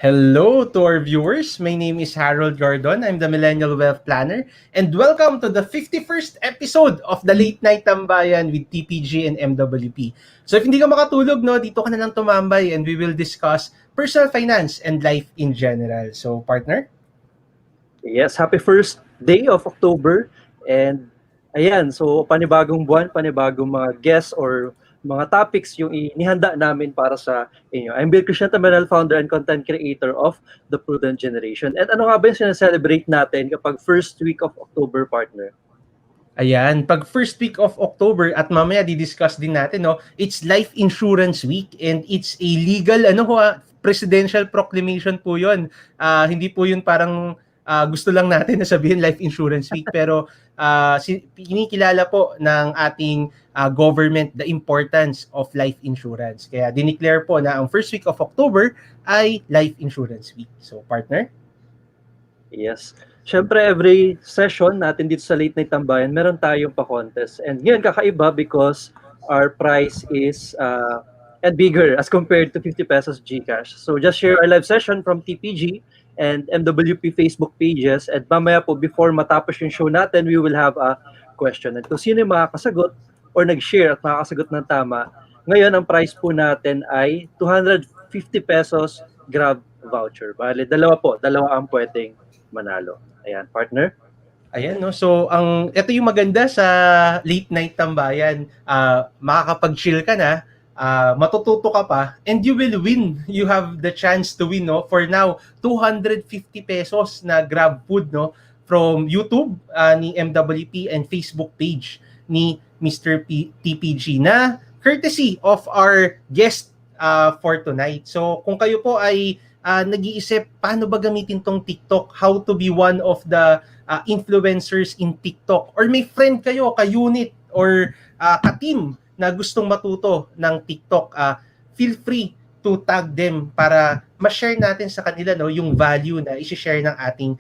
Hello to our viewers. My name is Harold Gardon. I'm the Millennial Wealth Planner. And welcome to the 51st episode of the Late Night Tambayan with TPG and MWP. So if hindi ka makatulog, no, dito ka na lang tumambay and we will discuss personal finance and life in general. So, partner? Yes, happy first day of October. And ayan, so panibagong buwan, panibagong mga guests or mga topics yung inihanda namin para sa inyo. I'm Bille Temanel, founder and content creator of The Prudent Generation. And ano nga ba yung sinaselebrate natin kapag first week of October, partner? Ayan, pag first week of October at mamaya di-discuss din natin, no, it's Life Insurance Week and it's a legal presidential proclamation po 'yon. Hindi po 'yun parang gusto lang natin na sabihin Life Insurance Week pero kinikilala po ng ating government the importance of life insurance. Kaya dineclare po na ang first week of October ay Life Insurance Week. So, partner? Yes. Siyempre, every session natin dito sa Late Night Tambayan, meron tayong pa-contest. And ngayon, kakaiba because our price is and bigger as compared to 50 pesos GCASH. So just share our live session from TPG and MWP Facebook pages. And mamaya po, before matapos yung show natin, we will have a question. And kung sino yung makakasagot or nag-share at makakasagot ng tama, ngayon, ang price po natin ay 250 pesos Grab voucher. Bale, dalawa ang pwedeng manalo. Ayan, partner. Ayan, no? So, ito yung maganda sa late night tambayan. Makakapag-chill ka na, matututo ka pa, and you will win. You have the chance to win, no? For now, 250 pesos na Grab food, no? From YouTube ni MWP and Facebook page ni Mr. TPG na courtesy of our guest for tonight. So, kung kayo po ay nag-iisip paano ba gamitin tong TikTok, how to be one of the influencers in TikTok, or may friend kayo, ka-unit, or ka-team na gustong matuto ng TikTok, feel free to tag them para ma-share natin sa kanila, no, yung value na i-share ng ating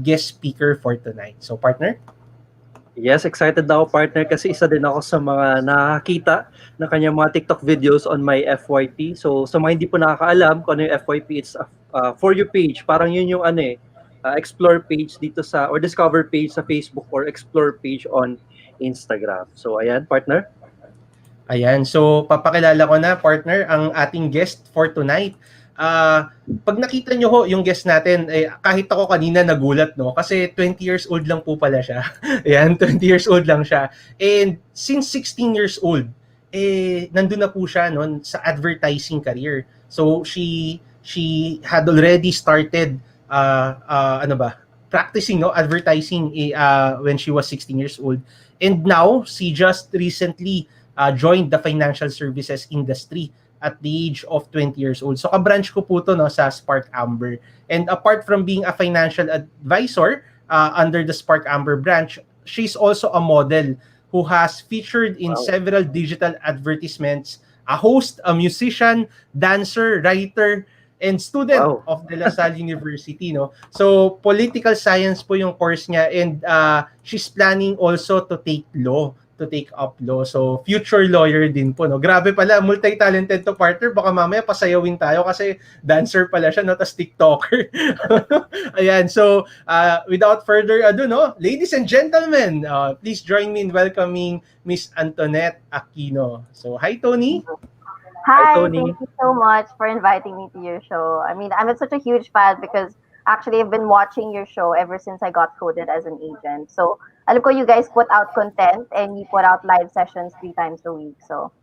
guest speaker for tonight. So, partner? Yes, excited na ako, partner, kasi isa din ako sa mga nakakita ng kanyang mga TikTok videos on my FYP. So, sa mga hindi po nakakaalam kung ano yung FYP, it's a For You page. Parang yun yung explore page dito or discover page sa Facebook or explore page on Instagram. So, ayan, partner. Ayan, so papakilala ko na, partner, ang ating guest for tonight. Pag nakita nyo ho yung guest natin, kahit ako kanina nagulat, no? Kasi 20 years old lang po pala siya. Ayan, 20 years old lang siya. And since 16 years old, nandun na po siya, no, sa advertising career. So she had already started practicing, no, advertising when she was 16 years old. And now she just recently joined the financial services industry at the age of 20 years old. So ka-branch ko po to, no, sa Spark Amber. And apart from being a financial advisor under the Spark Amber branch, she's also a model who has featured in several digital advertisements, a host, a musician, dancer, writer, and student of De La Salle University, no. So political science po yung course niya, and she's planning also to take up law. So, future lawyer din po, no? Grabe pala, multi-talented to, partner. Baka mamaya pasayawin tayo kasi dancer pala siya, no? Tas TikToker. Ayan, so, without further ado, no? Ladies and gentlemen, please join me in welcoming Miss Antonnette Aquino. So, hi, Tony. Hi, Tony. Thank you so much for inviting me to your show. I mean, I'm such a huge fan because actually I've been watching your show ever since I got coded as an agent. So, alam ko you guys put out content and you put out live sessions 3 times a week. So,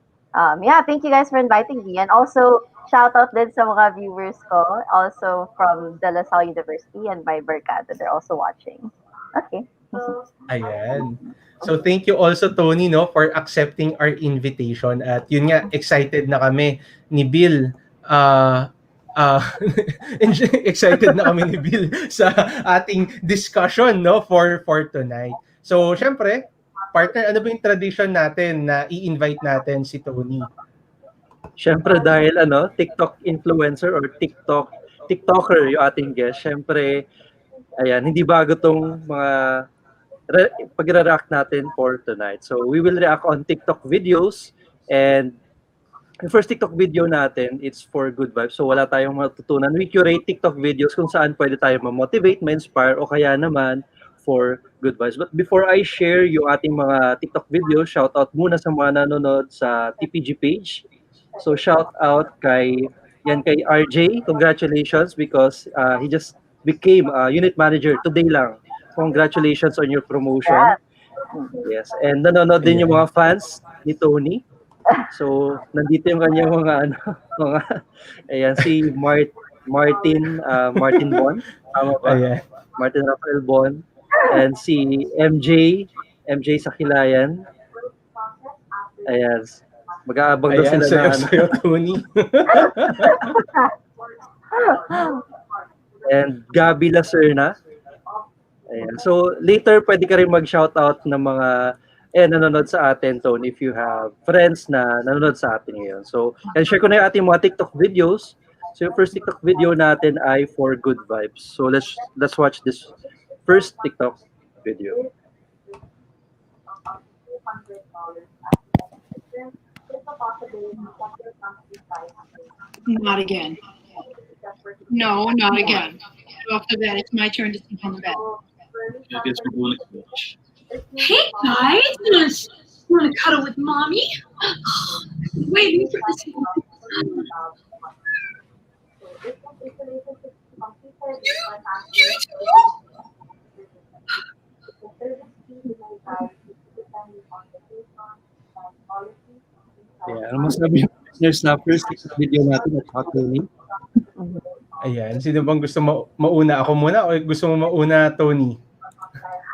yeah, thank you guys for inviting me. And also, shout out din sa mga viewers ko, also from De La Salle University and my Barkada. They're also watching. Okay. Ayan. So, thank you also, Tony, no, for accepting our invitation. At yun nga, excited na kami ni Bille. Excited na kami ni Bille sa ating discussion, no, for tonight. So, syempre, partner, ano ba yung tradition natin na i-invite natin si Tony? Syempre dahil TikTok influencer or TikToker yung ating guest. Syempre, ayan, hindi bago tong mga pag-react natin for tonight. So, we will react on TikTok videos and yung first TikTok video natin, it's for good vibes. So wala tayong matutunan. We curate TikTok videos kung saan pwede tayo ma-motivate, ma-inspire, o kaya naman for good vibes. But before I share yung ating mga TikTok videos, shout out muna sa mga nanonood sa TPG page. So shout out kay RJ. Congratulations because he just became a unit manager today lang. Congratulations on your promotion. Yes. And nanonood din yung mga fans ni Tony. So, nandito yung kanyang mga mga ayan si Martin Bon, tama ba? Ayan. Martin Rafael Bon and si MJ Sakilayan. Ayan. Mag-aabang daw Ayan, sila na sa'yo, Tony. and Gabi Lacerna. Ayan. So, later pwede ka rin mag-shoutout ng mga nanonood sa atin, Tony, if you have friends na nanonood sa atin ngayon. So, and share ko na yung ating mga TikTok videos. So, yung first TikTok video natin ay for good vibes. So, let's watch this first TikTok video. Not again. No, not again. After that, it's my turn to sleep on the bed. I guess we're going to watch. Hey guys, you want to cuddle with mommy? Waiting for this. You Yeah, ano masabi yung listeners na first TikTok video natin at Tony? Ayan, sino bang gusto mauna? Ako muna o gusto mo mauna, Tony?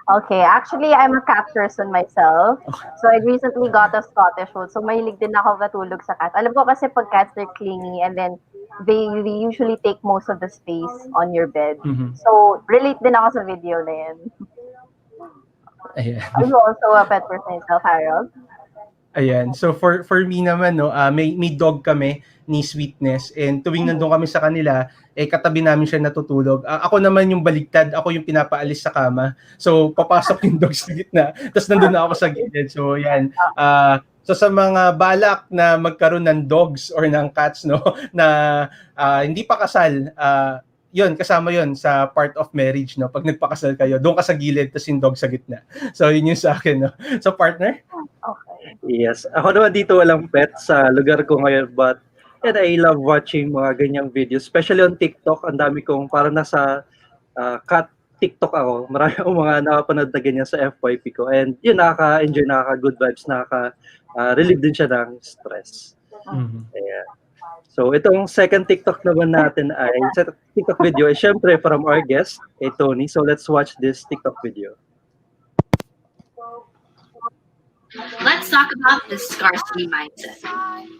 Okay, actually, I'm a cat person myself. So, I recently got a Scottish Fold. So, mahilig din ako matulog sa cat. Alam ko kasi pag cats, they're clingy and then they usually take most of the space on your bed. Mhm. So, relate din ako sa video na yan. Ayan. Are you also a pet person yourself, Harold? Ayan. So for me naman no, may dog kami ni Sweetness and tuwing nandun kami sa kanila, katabi namin siya natutulog. Ako naman yung baligtad, ako yung pinapaalis sa kama. So papasok yung dog sa gitna, tapos nandun na ako sa gilid. So yan. So sa mga balak na magkaroon ng dogs or ng cats no na hindi pa kasal, yun, kasama yun sa part of marriage, no? Pag nagpakasal kayo, doon ka sa gilid, tapos yung dog sa gitna. So, yun yung sa akin, no? So, partner? Okay. Yes. Ako naman dito walang pet sa lugar ko ngayon, but and I love watching mga ganyang videos, especially on TikTok. Ang dami kong parang nasa cat TikTok ako. Marami akong mga nakapanood na ganyan sa FYP ko. And yun, nakaka-enjoy, nakaka-good vibes, nakaka-relieve din siya ng stress. Mm-hmm. Yeah. So, itong second TikTok naman natin ay TikTok video ay syempre from our guest, Tony. So, let's watch this TikTok video. Let's talk about the scarcity mindset.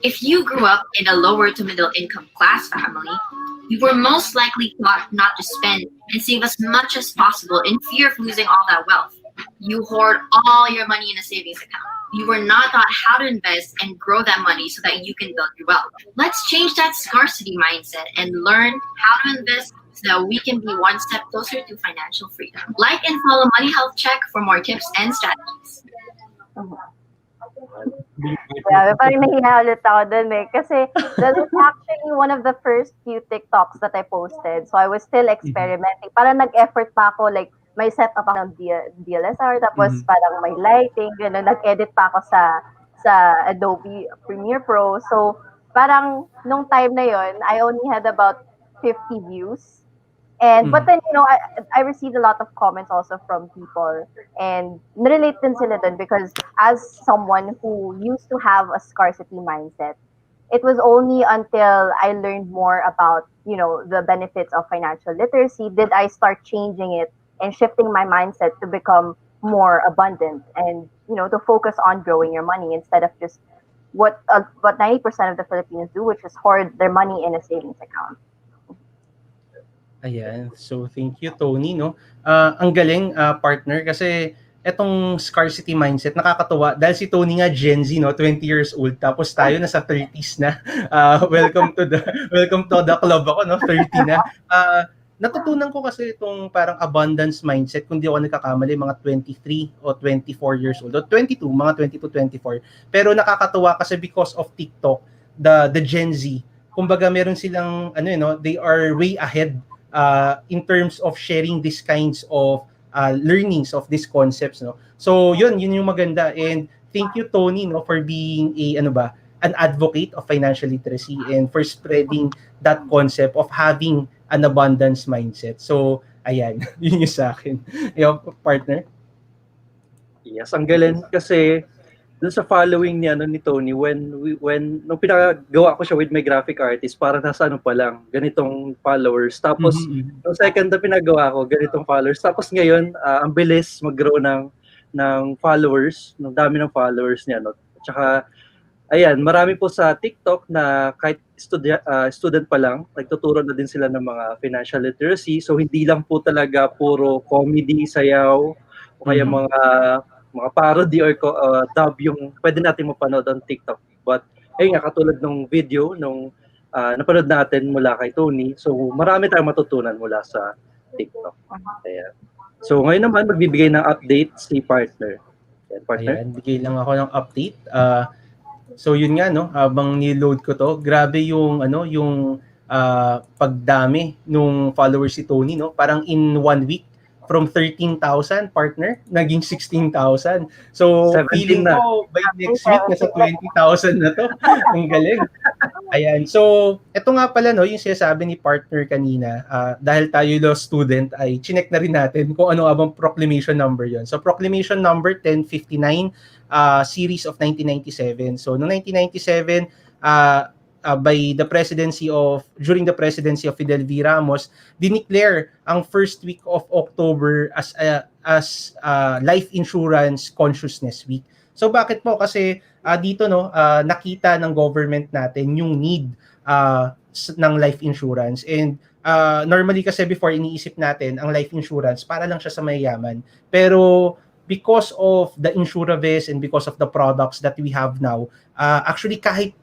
If you grew up in a lower to middle income class family, you were most likely taught not to spend and save as much as possible in fear of losing all that wealth. You hoard all your money in a savings account. You were not taught how to invest and grow that money so that you can build your wealth. Let's change that scarcity mindset and learn how to invest so that we can be one step closer to financial freedom. Like and follow Money Health Check for more tips and strategies. Grabe, parang nahiya ulit ako dun eh. Kasi that was actually one of the first few TikToks that I posted. So I was still experimenting. Parang nag-effort pa ako, like, may setup ako ng DLSR, tapos parang may lighting, gano'n. Nag-edit pa ako sa Adobe Premiere Pro. So parang nung time na yon, I only had about 50 views. And but then, you know, I received a lot of comments also from people, and relate din sila dun because as someone who used to have a scarcity mindset, it was only until I learned more about, you know, the benefits of financial literacy did I start changing it and shifting my mindset to become more abundant and, you know, to focus on growing your money instead of just what 90% of the Filipinos do, which is hoard their money in a savings account. Ayan. So, thank you, Tony, no? Ang galing, partner, kasi etong scarcity mindset, nakakatuwa. Dahil si Tony nga, Gen Z, no? 20 years old. Tapos tayo, nasa 30s na. Welcome to the club ako, no? 30 na. Natutunan ko kasi itong parang abundance mindset, kung di ako nagkakamali, mga 23 o 24 years old. O 22, mga 22, 24. Pero nakakatuwa kasi because of TikTok, the Gen Z, kumbaga meron silang they are way ahead in terms of sharing these kinds of learnings of these concepts, no. So yun yung maganda, and thank you, Tony, no, for being an advocate of financial literacy and for spreading that concept of having an abundance mindset. So ayan, yun yung sa akin. Yung partner. Yes, ang galing kasi dun sa following ni Tony, nung pinagawa ko siya with my graphic artist, para nasa pa lang, ganitong followers. Tapos, yung second na pinagawa ko, ganitong followers. Tapos ngayon, ang bilis mag-grow ng followers, ng dami ng followers niya, no? Tsaka, ayan, marami po sa TikTok na kahit student pa lang, nagtuturo na din sila ng mga financial literacy. So, hindi lang po talaga puro comedy, sayaw, o kaya mga parody or dub yung pwede natin mapanood on TikTok. But, ayun nga, katulad ng video nung napanood natin mula kay Tony. So, marami tayong matutunan mula sa TikTok. Ayan. So, ngayon naman, magbibigay ng update si partner. Ayan, partner. Ayan, bigay lang ako ng update. So, yun nga, no, habang niload ko to, grabe yung, pagdami nung followers si Tony, no? Parang in 1 week, from 13,000 partner, naging 16,000. So, feeling ko by next week, nasa 20,000 na to. Ang galing. Ayan. So, ito nga pala, no, yung sinasabi ni partner kanina, dahil tayo law student, ay chinek na rin natin kung ano abang proclamation number yon. So, proclamation number 1059, series of 1997. So, noong 1997, during the presidency of Fidel V. Ramos, dineclare ang first week of October as Life Insurance Consciousness Week. So bakit po? Kasi dito, no, nakita ng government natin yung need ng life insurance, and normally kasi before, iniisip natin ang life insurance para lang siya sa mayayaman, pero because of the insuraves and because of the products that we have now, actually kahit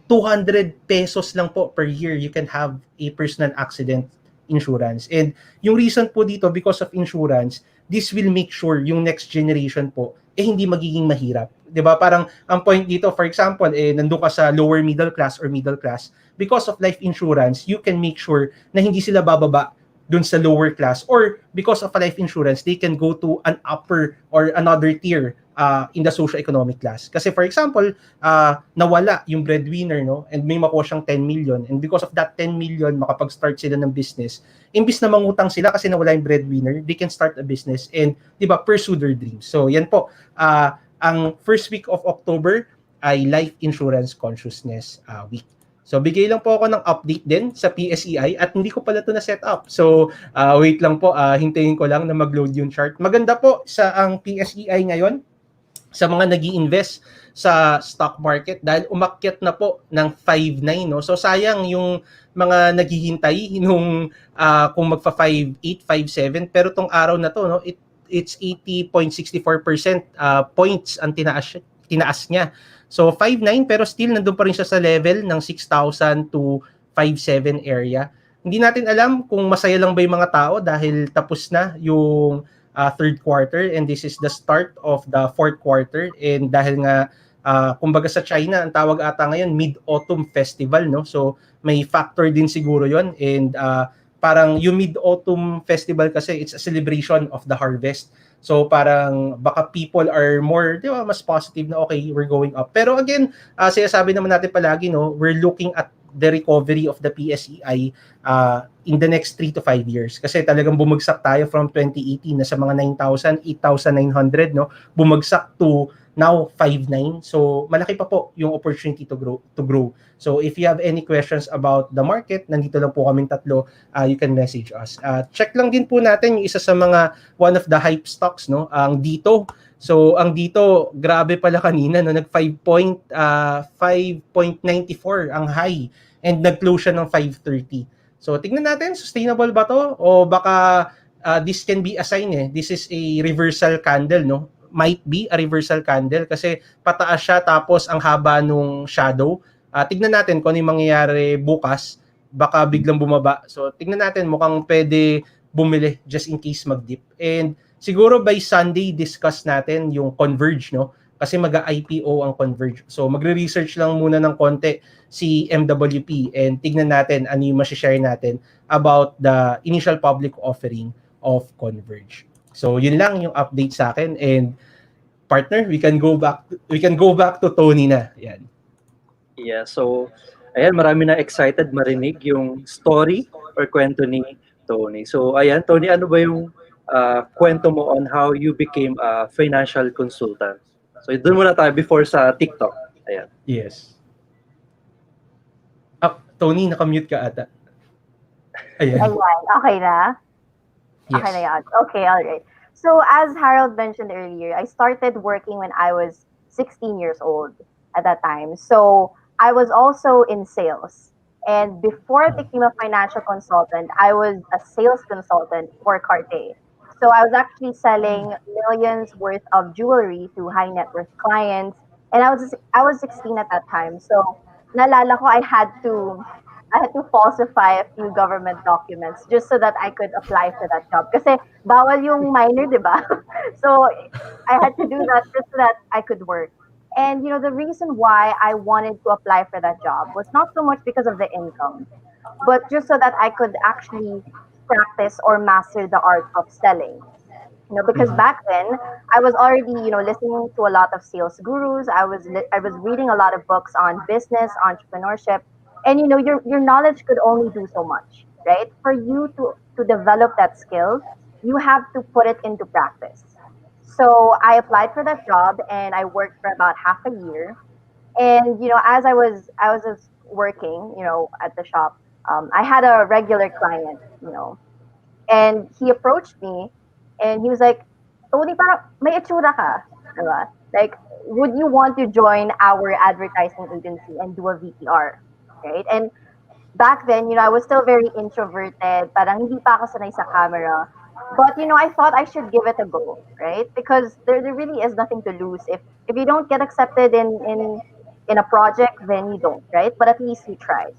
200 pesos lang po per year, you can have a personal accident insurance. And yung reason po dito, because of insurance, this will make sure yung next generation po, hindi magiging mahirap. 'Di ba? Parang ang point dito, for example, nandun ka sa lower middle class or middle class, because of life insurance, you can make sure na hindi sila bababa dun sa lower class, or because of a life insurance, they can go to an upper or another tier in the socio-economic class. Kasi for example, nawala yung breadwinner, no, and may makuha siyang 10 million, and because of that 10 million, makapag-start sila ng business. Imbis na mangutang sila kasi nawala yung breadwinner, they can start a business and, di ba, pursue their dreams. So yan po, ang first week of October ay Life Insurance Consciousness Week. So bigay lang po ako ng update din sa PSEI, at hindi ko pala ito na set up. So wait lang po, hintayin ko lang na mag-load yung chart. Maganda po ang PSEI ngayon sa mga nag-i-invest sa stock market dahil umakyat na po ng 5.9, no. So sayang yung mga naghihintay nung kung magfa 5.8, 5.7, pero tong araw na to, no, it's 80.64% points ang tinaas niya. So 5.9, pero still nandun pa rin siya sa level ng 6,000 to 5.7 area. Hindi natin alam kung masaya lang ba yung mga tao dahil tapos na yung third quarter, and this is the start of the fourth quarter, and dahil nga kumbaga sa China ang tawag ata ngayon Mid-Autumn Festival, no. So may factor din siguro yon, and parang yung Mid-Autumn Festival kasi it's a celebration of the harvest. So parang baka people are more, di ba, mas positive na okay, we're going up. Pero again, sinasabi naman natin palagi, no, we're looking at the recovery of the PSEI in the next 3 to 5 years. Kasi talagang bumagsak tayo from 2018 na sa mga 9,000, 8,900, no? Bumagsak to now 5.9. So malaki pa po yung opportunity to grow. So if you have any questions about the market, nandito lang po kaming tatlo, you can message us. Check lang din po natin yung isa sa mga one of the hype stocks, no, ang Dito. So ang Dito, grabe pala kanina, no, nag 5.94 ang high, and nag-close siya ng 5.30. So tingnan natin, sustainable ba to, o baka this can be a sign, this is a reversal candle, no. Might be a reversal candle kasi pataas siya tapos ang haba nung shadow. Tignan natin kung ano yung mangyayari bukas, baka biglang bumaba. So tignan natin, mukhang pwede bumili just in case mag-dip. And siguro by Sunday discuss natin yung Converge, no, kasi mag-IPO ang Converge. So magre-research lang muna ng konti si MWP and tignan natin ano yung share natin about the initial public offering of Converge. So yun lang yung update sa akin, and partner, we can go back to Tony na. Yan. Yeah, so ayan, marami na excited marinig yung story or kwento ni Tony. So ayan, Tony, ano ba yung kwento mo on how you became a financial consultant? So doon muna tayo before sa TikTok. Ayan. Yes. Tony, nakamute ka ata. Ayan. Ayan, okay na? Yes. Okay na yan. Okay, all right. So as Harold mentioned earlier, I started working when I was 16 years old at that time. So I was also in sales. And before I became a financial consultant, I was a sales consultant for Cartier. So I was actually selling millions worth of jewelry to high net worth clients. And I was 16 at that time. So naalala ko I had to falsify a few government documents just so that I could apply for that job. Kasi bawal yung minor, di ba? So I had to do that just so that I could work. And the reason why I wanted to apply for that job was not so much because of the income, but just so that I could actually practice or master the art of selling. Because back then I was already, listening to a lot of sales gurus. I was reading a lot of books on business, entrepreneurship, and your knowledge could only do so much, right? For you to develop that skill, you have to put it into practice. So I applied for that job and I worked for about half a year. And as I was just working, at the shop, I had a regular client, and he approached me and he was like, Tony, parang may itsura ka. Diba? Like, would you want to join our advertising agency and do a VTR? Right? And back then, I was still very introverted. Parang hindi pa ako sanay sa camera. But, I thought I should give it a go, right? Because there really is nothing to lose. If you don't get accepted in a project, then you don't, right? But at least you tried.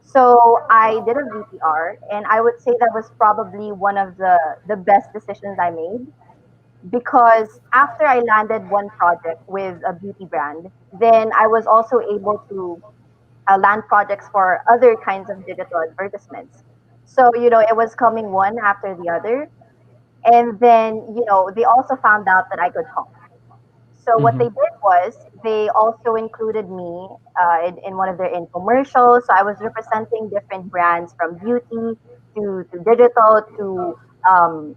So I did a VTR, and I would say that was probably one of the best decisions I made, because after I landed one project with a beauty brand, then I was also able to land projects for other kinds of digital advertisements. So it was coming one after the other, and then they also found out that I could talk. So what they did was they also included me in one of their infomercials. So I was representing different brands from beauty to digital to um,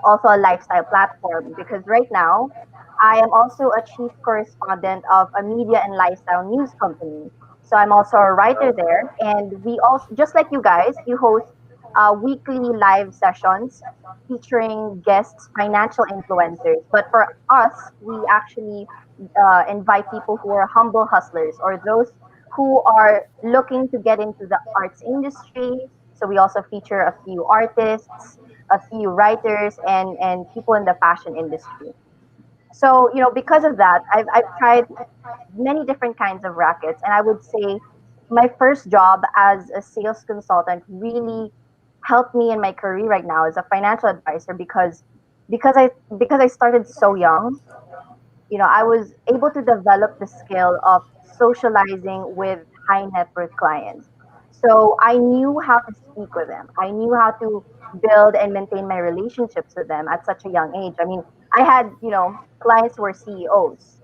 also a lifestyle platform. Because right now I am also a chief correspondent of a media and lifestyle news company. So I'm also a writer there, and we also, just like you guys, you host weekly live sessions featuring guests, financial influencers. But for us, we actually invite people who are humble hustlers or those who are looking to get into the arts industry. So we also feature a few artists, a few writers, and people in the fashion industry. So because of that, I've tried many different kinds of rackets, and I would say my first job as a sales consultant really helped me in my career right now as a financial advisor, because I started so young. I was able to develop the skill of socializing with high net worth clients. So I knew how to speak with them. I knew how to build and maintain my relationships with them at such a young age. I mean, I had, clients who were CEOs,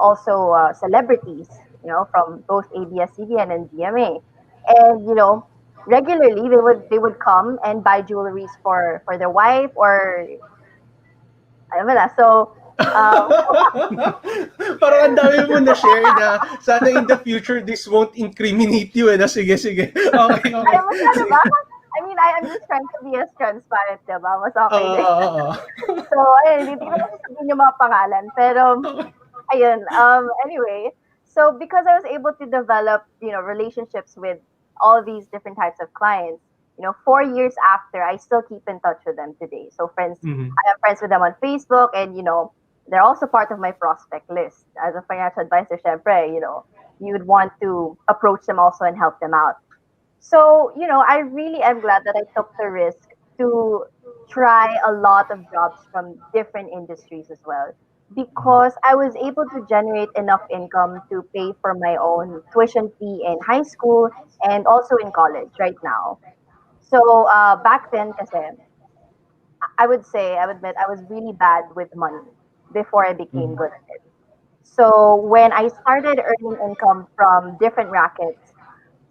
also celebrities, from both ABS-CBN and GMA. And, regularly they would come and buy jewelries for their wife or alam mo na. So, Parang ang dami mo na share na sana in the future this won't incriminate you. Sige, sige. Okay, okay. Alam mo siya, diba? I mean, I'm just trying to be as transparent, diba? Mas okay din. So, ayun, hindi ko na sasabihin yung mga pangalan. Pero, ayun, anyway. So, because I was able to develop, relationships with all these different types of clients, 4 years after, I still keep in touch with them today. So, I have friends with them on Facebook, and, they're also part of my prospect list. As a financial advisor, syempre, you would want to approach them also and help them out. So, I really am glad that I took the risk to try a lot of jobs from different industries as well. because I was able to generate enough income to pay for my own tuition fee in high school and also in college right now. So back then, kasi, I would admit, I was really bad with money before I became good at it. So when I started earning income from different rackets,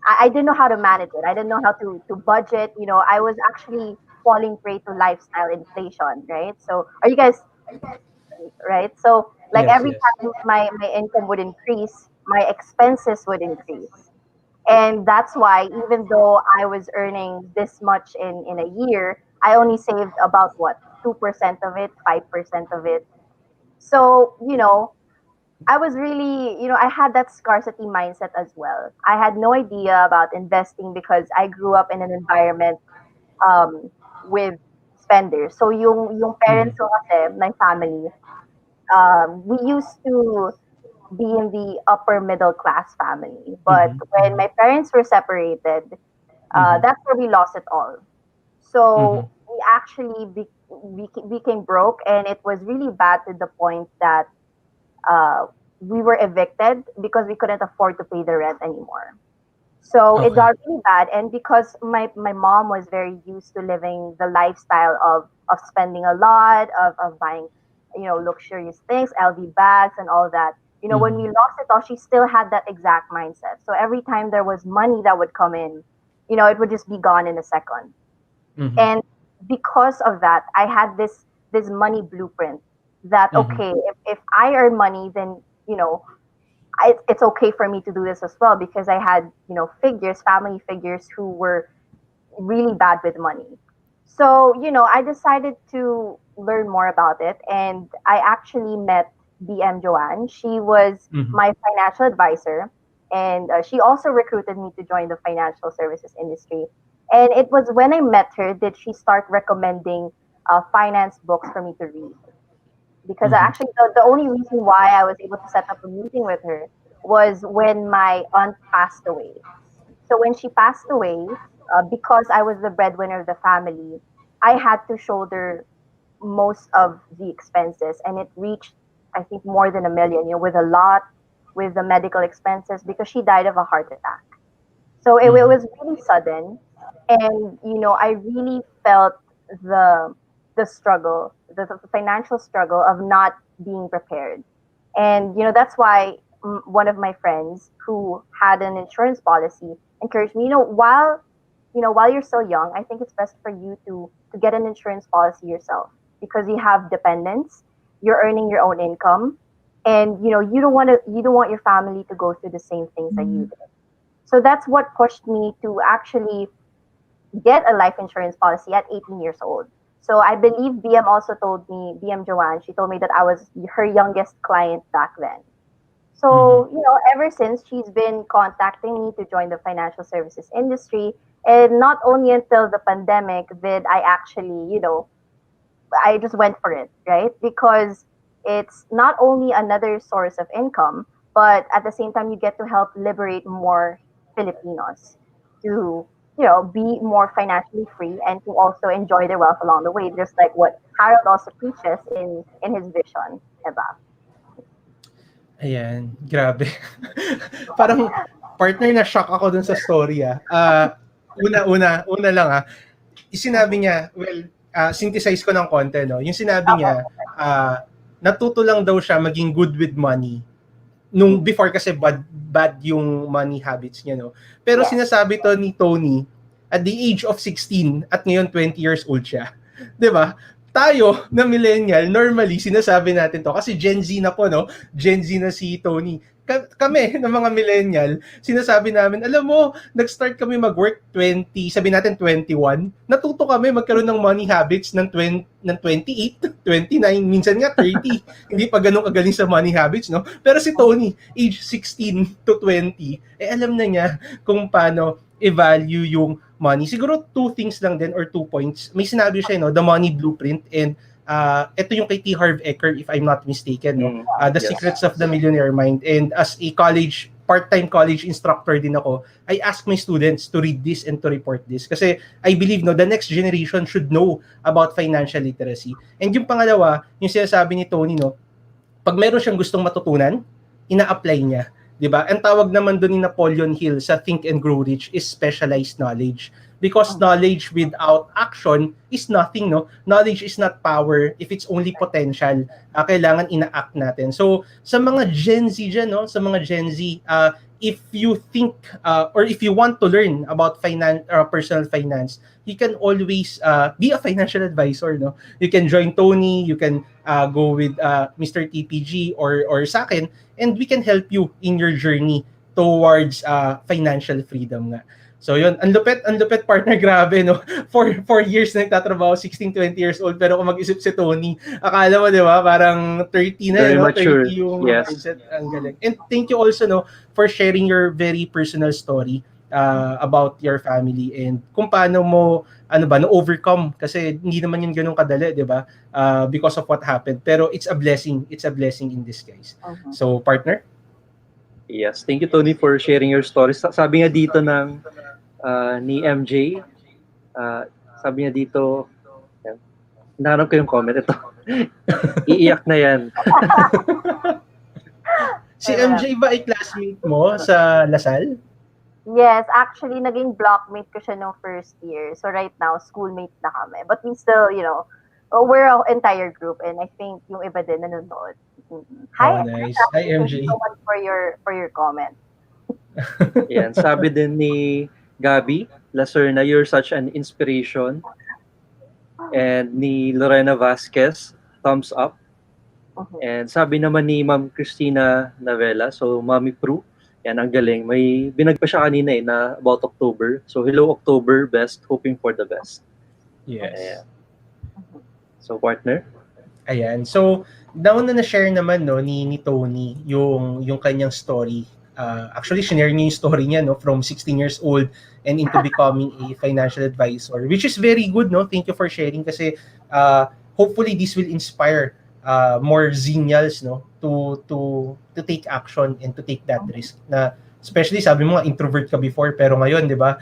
I didn't know how to manage it. I didn't know how to budget. You know, I was actually falling prey to lifestyle inflation, right? So are you guys right? So like Yes, every yes. time my income would increase, my expenses would increase. And that's why even though I was earning this much in a year, I only saved about what, 2% of it, 5% of it. So, I was really, I had that scarcity mindset as well. I had no idea about investing because I grew up in an environment um, with spenders. So yung parents ko kasi, my family, we used to be in the upper middle class family. But when my parents were separated, that's where we lost it all. So we actually became broke, and it was really bad to the point that uh, we were evicted because we couldn't afford to pay the rent anymore. So it Okay. got really bad, and because my mom was very used to living the lifestyle of spending a lot, of buying, luxurious things, LV bags and all that. When we lost it all, she still had that exact mindset. So every time there was money that would come in, it would just be gone in a second. And because of that, I had this money blueprint that okay, if I earn money, then it's okay for me to do this as well, because I had family figures who were really bad with money. So I decided to learn more about it, and I actually met BM Joanne. She was my financial advisor, and she also recruited me to join the financial services industry. And it was when I met her that she started recommending finance books for me to read, because actually the only reason why I was able to set up a meeting with her was when my aunt passed away. So when she passed away, because I was the breadwinner of the family, I had to shoulder most of the expenses, and it reached, I think, more than 1 million. With a lot, with the medical expenses, because she died of a heart attack. So it was really sudden, and I really felt the struggle, the financial struggle of not being prepared. And that's why one of my friends who had an insurance policy encouraged me. While you're still young, I think it's best for you to get an insurance policy yourself, because you have dependents, you're earning your own income, and you don't want your family to go through the same things that you did. So that's what pushed me to actually get a life insurance policy at 18 years old. So I believe BM also told me, BM Joanne, she told me that I was her youngest client back then. So, ever since, she's been contacting me to join the financial services industry. And not only until the pandemic did I actually, I just went for it, right? Because it's not only another source of income, but at the same time, you get to help liberate more Filipinos to, be more financially free and to also enjoy their wealth along the way, just like what Harold also preaches in his vision, diba? Ayan, grabe. Parang partner, na shock ako dun sa story ah. Una lang ah. Sinabi niya, well, synthesize ko ng konti, no. Yung sinabi niya, natuto lang daw siya maging good with money nung before, kasi bad yung money habits niya, no. Pero Yes. sinasabi to ni Tony at the age of 16 at ngayon 20 years old siya. 'Di ba? Tayo na millennial, normally sinasabi natin to kasi Gen Z na po, no? Gen Z na si Tony. Kami ng mga millennial, sinasabi namin, alam mo, nag-start kami mag-work 20, sabi natin 21. Natuto kami magkaroon ng money habits ng 28, 29, minsan nga 30. Hindi pa ganun kagaling sa money habits, no? Pero si Tony, age 16 to 20, alam na niya kung paano i-value yung money. Siguro two things lang din or 2 points. May sinabi siya, no, the money blueprint, and ito yung kay T. Harv Eker, if I'm not mistaken, no? The Yes. Secrets of the Millionaire Mind. And as a part-time college instructor din ako, I ask my students to read this and to report this. Kasi I believe, no, the next generation should know about financial literacy. And yung pangalawa, yung sinasabi ni Tony, no, pag meron siyang gustong matutunan, ina-apply niya. 'Di ba? Ang tawag naman doon ni Napoleon Hill sa Think and Grow Rich is specialized knowledge. Because knowledge without action is nothing, no? Knowledge is not power if it's only potential. Kailangan ina-act natin. So, sa mga Gen Z dyan, no? Sa mga Gen Z, if you think or if you want to learn about personal finance, you can always be a financial advisor, no? You can join Tony, you can go with Mr. TPG or sa akin, and we can help you in your journey towards financial freedom nga. So yun, ang lupit partner, grabe, no? 4 years na nagtatrabaho, 16, 20 years old, pero kung mag-isip si Tony, akala mo, di ba, parang 30 na, Very no? mature. 30 yung Yes. mindset, ang galing. And thank you also, no, for sharing your very personal story about your family and kung paano mo, na-overcome, kasi hindi naman yun ganun kadali, di ba? Because of what happened. Pero it's a blessing in disguise. So, partner? Yes, thank you Tony for sharing your stories. Sabi nga dito ni MJ, sabi niya dito, nahanap ko yung comment ito. Iiyak na yan. Si MJ ba ay classmate mo sa Lasal? Yes, actually, naging blockmate ko siya nung first year. So right now, schoolmate na kami. But we still, we're an entire group, and I think yung iba din nanonood. Hi, nice. Hi, Hi, MJ. Thank you so much for your comment. Yan, sabi din ni Gabi Lacerna, you're such an inspiration. And ni Lorena Vasquez, thumbs up. And sabi naman ni Ma'am Christina Navela, so Mami Pru, yan ang galing. May binag pa siya kanina na about October. So hello October, best, hoping for the best. Yes. Ayan. So partner? Ayan. So, down na share naman, no, ni Tony yung kanyang story. Actually, share niya yung story niya, no, from 16 years old and into becoming a financial advisor, which is very good, no? Thank you for sharing kasi hopefully this will inspire more Xenials, no, to take action and to take that risk. Na especially sabi mo nga introvert ka before, pero ngayon, 'di ba?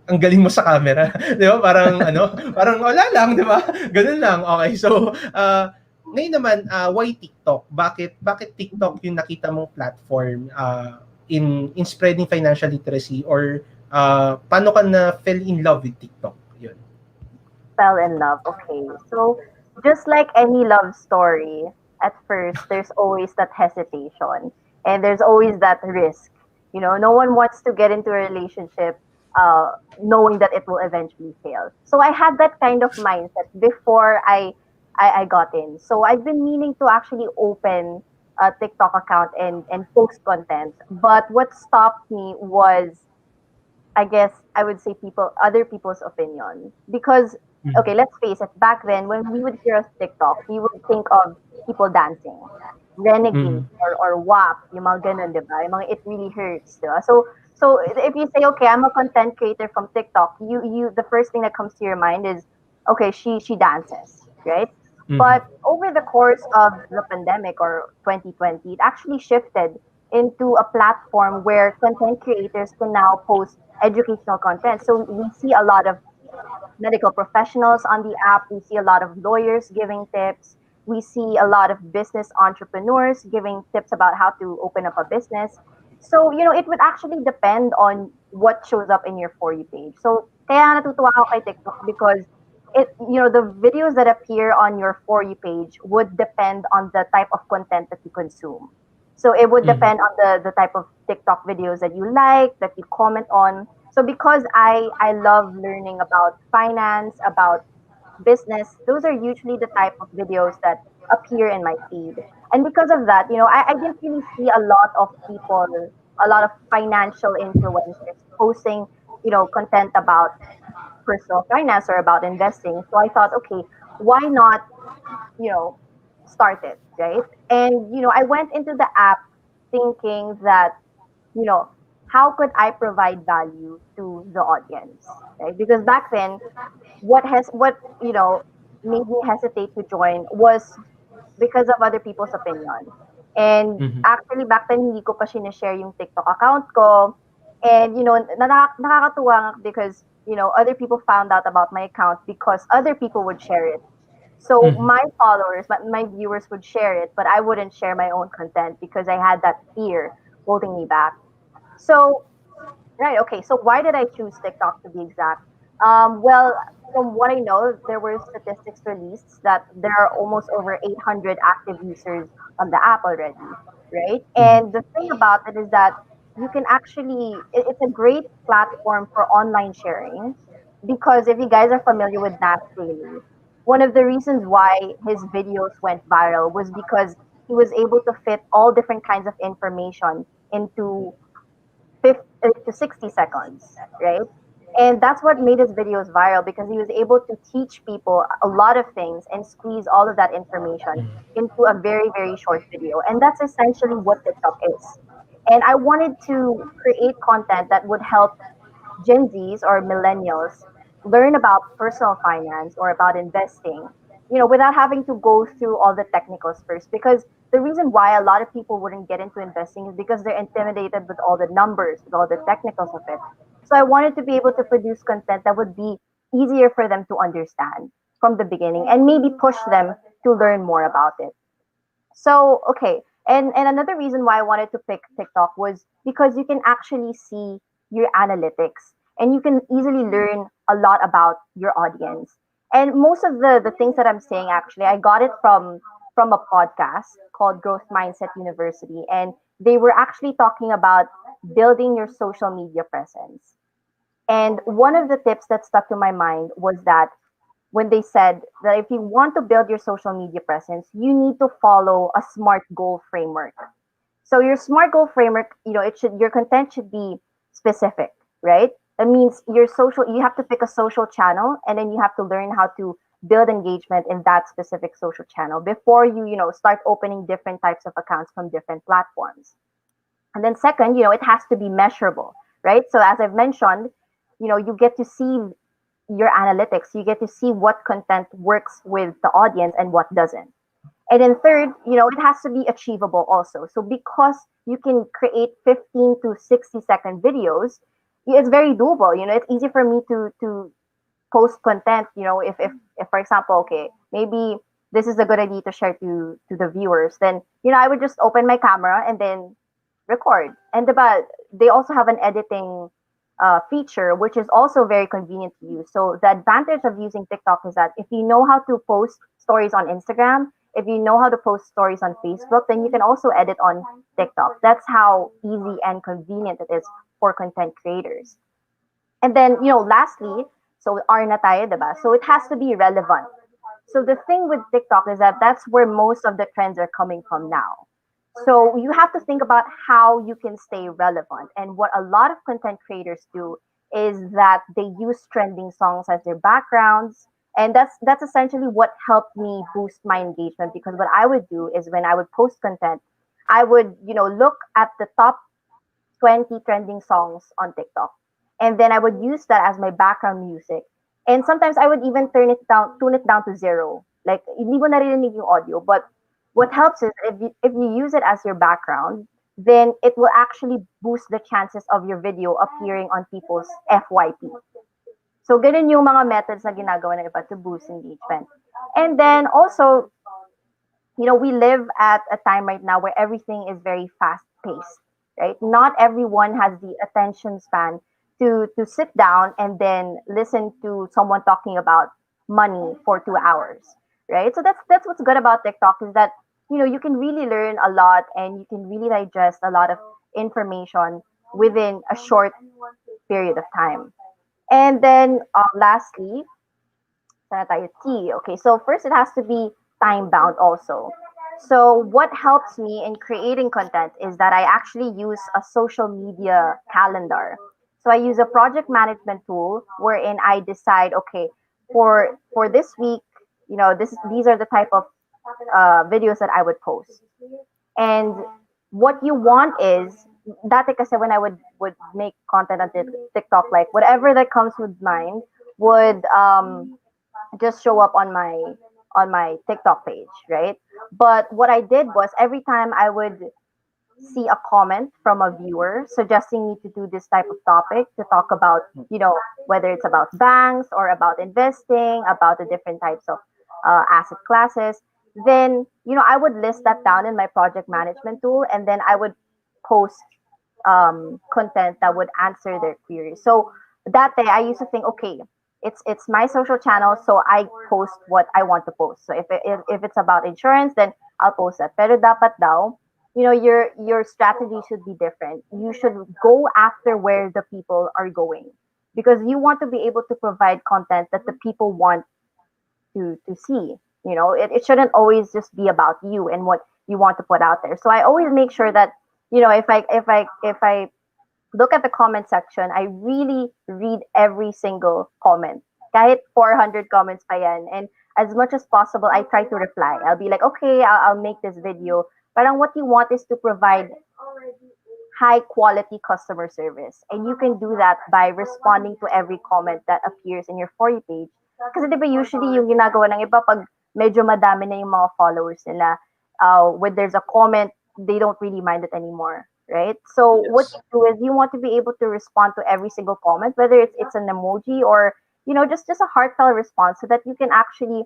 Ang galing mo sa camera, 'di ba? Parang wala lang, 'di ba? Ganun lang. Okay. So, ngayon naman, why TikTok? Bakit TikTok yung nakita mong platform in spreading financial literacy, or paano ka na fell in love with TikTok? Yun. Fell in love. Okay. So, just like any love story, at first, there's always that hesitation. And there's always that risk. No one wants to get into a relationship knowing that it will eventually fail. So I had that kind of mindset before I got in. So I've been meaning to actually open a TikTok account and post content. But what stopped me was, I guess I would say, other people's opinion. Because, okay, let's face it, back then, when we would hear of TikTok, we would think of people dancing, renegade, or WAP, yung mga ganun, diba? Yung mga it really hurts, diba? So if you say, okay, I'm a content creator from TikTok, the first thing that comes to your mind is, okay, she dances, right? But over the course of the pandemic or 2020, it actually shifted into a platform where content creators can now post educational content. So we see a lot of medical professionals on the app. We see a lot of lawyers giving tips. We see a lot of business entrepreneurs giving tips about how to open up a business. So, it would actually depend on what shows up in your For You page. So, kaya natutuwa ako kay TikTok because the videos that appear on your For You page would depend on the type of content that you consume. So it would depend on the type of TikTok videos that you like, that you comment on. So because I love learning about finance, about business, those are usually the type of videos that appear in my feed. And because of that, I didn't really see a lot of people, a lot of financial influencers posting, content about personal finance or about investing. So I thought, okay, why not, start it, right? And, I went into the app thinking that, how could I provide value to the audience, right? Because back then, what made me hesitate to join was because of other people's opinion. And actually, back then, hindi ko pa sinishare yung TikTok account ko. And, nakakatuwa because, other people found out about my account because other people would share it. So Mhm. my followers, my viewers would share it, but I wouldn't share my own content because I had that fear holding me back. So right, okay. So why did I choose TikTok to be exact? Well, from what I know, there were statistics released that there are almost over 800 active users on the app already, right? Mhm. And the thing about it is that you can actually, it's a great platform for online sharing because if you guys are familiar with Nas Daily, one of the reasons why his videos went viral was because he was able to fit all different kinds of information into 50 to 60 seconds, right? And that's what made his videos viral because he was able to teach people a lot of things and squeeze all of that information into a very, very short video. And that's essentially what TikTok is. And I wanted to create content that would help Gen Zs or millennials learn about personal finance or about investing, without having to go through all the technicals first. Because the reason why a lot of people wouldn't get into investing is because they're intimidated with all the numbers, with all the technicals of it. So I wanted to be able to produce content that would be easier for them to understand from the beginning and maybe push them to learn more about it. So okay, and another reason why I wanted to pick TikTok was because you can actually see your analytics and you can easily learn a lot about your audience. And most of the things that I'm saying actually, I got it from a podcast called Growth Mindset University, and they were actually talking about building your social media presence. And one of the tips that stuck to my mind was that when they said that if you want to build your social media presence, you need to follow a SMART goal framework. So your SMART goal framework, your content should be specific, right? That means you have to pick a social channel and then you have to learn how to build engagement in that specific social channel before start opening different types of accounts from different platforms. And then second, it has to be measurable, right? So as I've mentioned, you get to see your analytics, you get to see what content works with the audience and what doesn't. And then third, it has to be achievable also. So because you can create 15 to 60-second videos, it's very doable. It's easy for me to post content, if for example, okay, maybe this is a good idea to share to the viewers, then I would just open my camera and then record. And they also have an editing feature, which is also very convenient to use. So the advantage of using TikTok is that if you know how to post stories on Instagram, if you know how to post stories on Facebook, then you can also edit on TikTok. That's how easy and convenient it is for content creators. And then, lastly, so R na tayo, diba? So it has to be relevant. So the thing with TikTok is that that's where most of the trends are coming from now. So you have to think about how you can stay relevant. And what a lot of content creators do is that they use trending songs as their backgrounds. And that's essentially what helped me boost my engagement because what I would do is when I would post content, I would, look at the top 20 trending songs on TikTok. And then I would use that as my background music. And sometimes I would even tune it down to zero. Like, hindi mo naririnig yung audio. But what helps is if you use it as your background, then it will actually boost the chances of your video appearing on people's FYP. So, ganun yung mga methods na ginagawa ng iba to boost engagement. And then also, we live at a time right now where everything is very fast paced, right? Not everyone has the attention span to sit down and then listen to someone talking about money for 2 hours, right? So that's what's good about TikTok is that you can really learn a lot and you can really digest a lot of information within a short period of time. And then lastly, sana tayo T. Okay, so first it has to be time bound also. So what helps me in creating content is that I actually use a social media calendar. So I use a project management tool wherein I decide, okay, for this week, these are the type of videos that I would post. And what you want is dati kasi when I would make content on TikTok, like whatever that comes with mind would just show up on my TikTok page, right? But what I did was every time I would see a comment from a viewer suggesting me to do this type of topic to talk about, whether it's about banks or about investing, about the different types of asset classes, then I would list that down in my project management tool, and then I would post content that would answer their queries. So that day I used to think, okay, it's my social channel, so I post what I want to post. So if it's about insurance, then I'll post that. Pero dapat daw, your strategy should be different. You should go after where the people are going, because you want to be able to provide content that the people want to see. It shouldn't always just be about you and what you want to put out there. So I always make sure that if I look at the comment section, I really read every single comment. Kahit 400 comments pa yan. And as much as possible, I try to reply. I'll be like, okay, I'll make this video. Parang what you want is to provide high quality customer service. And you can do that by responding to every comment that appears in your For You page. Kasi di ba usually yung ginagawa ng iba pag medyo madami na yung mga followers nila, when there's a comment, they don't really mind it anymore, right? So what you do is you want to be able to respond to every single comment, whether it's an emoji or just a heartfelt response, so that you can actually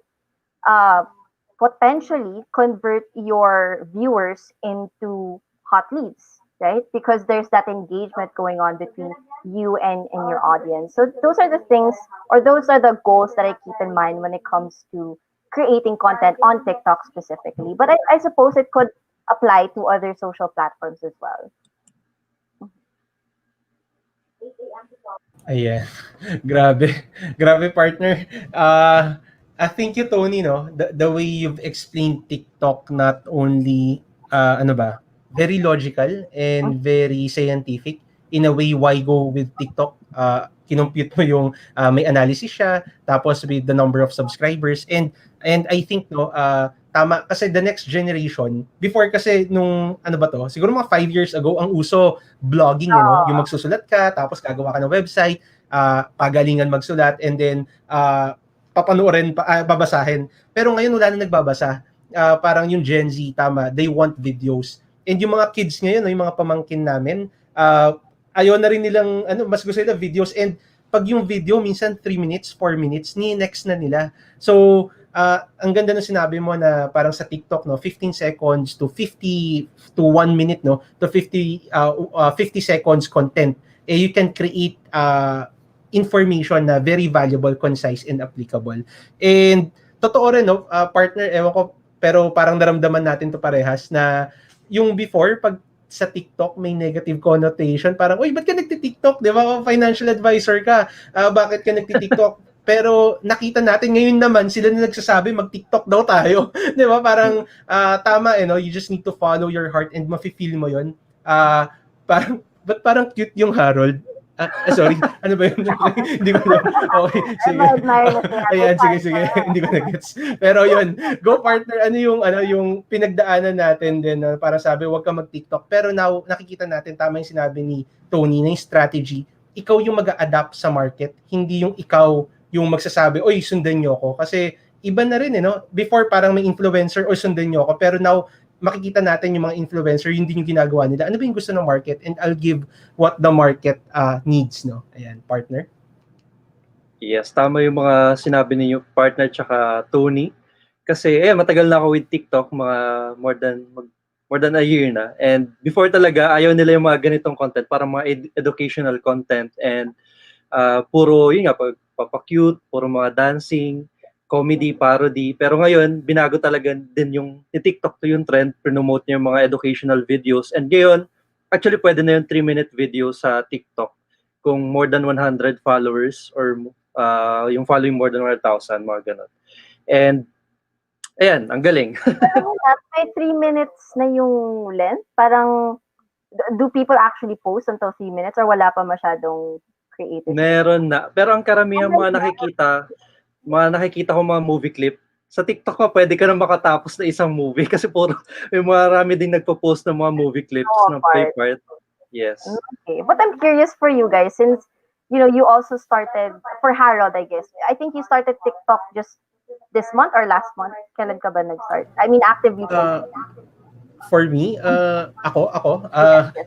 potentially convert your viewers into hot leads, right? Because there's that engagement going on between you and your audience. So those are the things, or those are the goals that I keep in mind when it comes to creating content on TikTok specifically. But I suppose it could apply to other social platforms as well. Ayan. Grabe partner. I think you, Tony, no, the way you've explained TikTok, not only very logical and very scientific. In a way, why go with TikTok? Kinompute mo yung may analysis siya, tapos with the number of subscribers, and I think tama kasi the next generation, before kasi nung siguro mga 5 years ago, ang uso blogging, yung magsusulat ka, tapos gagawa ka ng website, pagalingan magsulat, and then papanoorin, babasahin. Pero ngayon wala na nagbabasa. Parang yung Gen Z, tama, they want videos. And yung mga kids ngayon, yung mga pamangkin namin, ayaw na rin nilang, mas gusto nila videos. And pag yung video, minsan 3 minutes, 4 minutes, ni-next na nila. So, ang ganda ng sinabi mo na parang sa TikTok, 15 seconds to 50 to 1 minute, to 50 seconds content. You can create information na very valuable, concise, and applicable. And totoo rin, partner, ewan ko, pero parang naramdaman natin to parehas na yung before, pag sa TikTok may negative connotation, parang, uy, ba't ka nagti-TikTok? Di ba? Financial advisor ka. Bakit ka nagti-TikTok? Pero nakita natin ngayon naman, sila na nagsasabi, mag-TikTok daw tayo. Di ba? Parang, tama, you just need to follow your heart and mafe-feel mo yun. Ba't parang cute yung Harold? Sorry, ano ba yun? Hindi ko alam. Okay, sige. Ayan, sige. Hindi ko na-gets. Pero yun, go partner, ano yung pinagdaanan natin din, para sabi, huwag ka mag-TikTok. Pero now, nakikita natin, tama yung sinabi ni Tony, na yung strategy, ikaw yung mag-a-adapt sa market, hindi yung ikaw yung magsasabi, oy, sundan nyo ako. Kasi iba na rin, Before, parang may influencer, oy, sundan nyo ako. Pero now, makikita natin yung mga influencer, yun din yung ginagawa nila. Ano ba yung gusto ng market? And I'll give what the market needs, no? Ayan, partner. Yes, tama yung mga sinabi ninyo, partner tsaka Tony. Kasi matagal na ako with TikTok, mga more than a year na. And before talaga, ayaw nila yung mga ganitong content, para mga educational content. And puro, yun nga, papa-cute, puro mga dancing, comedy, parody. Pero ngayon, binago talaga din yung TikTok to yung trend, promote niya yung mga educational videos. And ngayon, actually pwede na yung 3-minute video sa TikTok kung more than 100 followers or yung following more than 100,000, mga ganun. And, ayan, ang galing. May 3 minutes na yung length? Parang, do people actually post until 3 minutes or wala pa masyadong creative? Meron na. Pero ang karamihan mga nakikita ko mga movie clip, sa TikTok pa pwede ka na makatapos na isang movie kasi puro may marami din nagpo-post ng mga movie clips ng part. Yes. Okay. But I'm curious for you guys, since you also started, for Harold, I guess. I think you started TikTok just this month or last month. Kailan ka ba nag-start? I mean, actively. For me,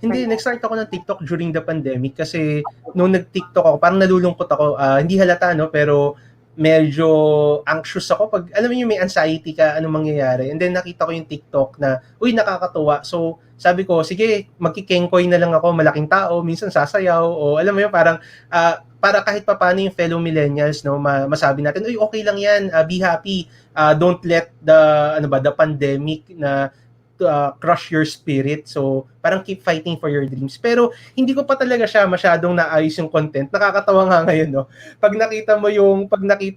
hindi, nag-start ako ng TikTok during the pandemic kasi nung nag-TikTok ako, parang nalulungkot ako. Hindi halata, pero medyo anxious ako pag, alam mo yung may anxiety ka, anong mangyayari. And then nakita ko yung TikTok na, uy, nakakatuwa. So, sabi ko, sige, magkikengkoy na lang ako, malaking tao, minsan sasayaw, o alam mo yun, parang, para kahit pa paano yung fellow millennials, no, masabi natin, uy, okay lang yan, be happy, don't let the pandemic na crush your spirit. So, parang keep fighting for your dreams. Pero, hindi ko pa talaga siya masyadong naayos yung content. Nakakatawa nga ngayon, no? Pag nakita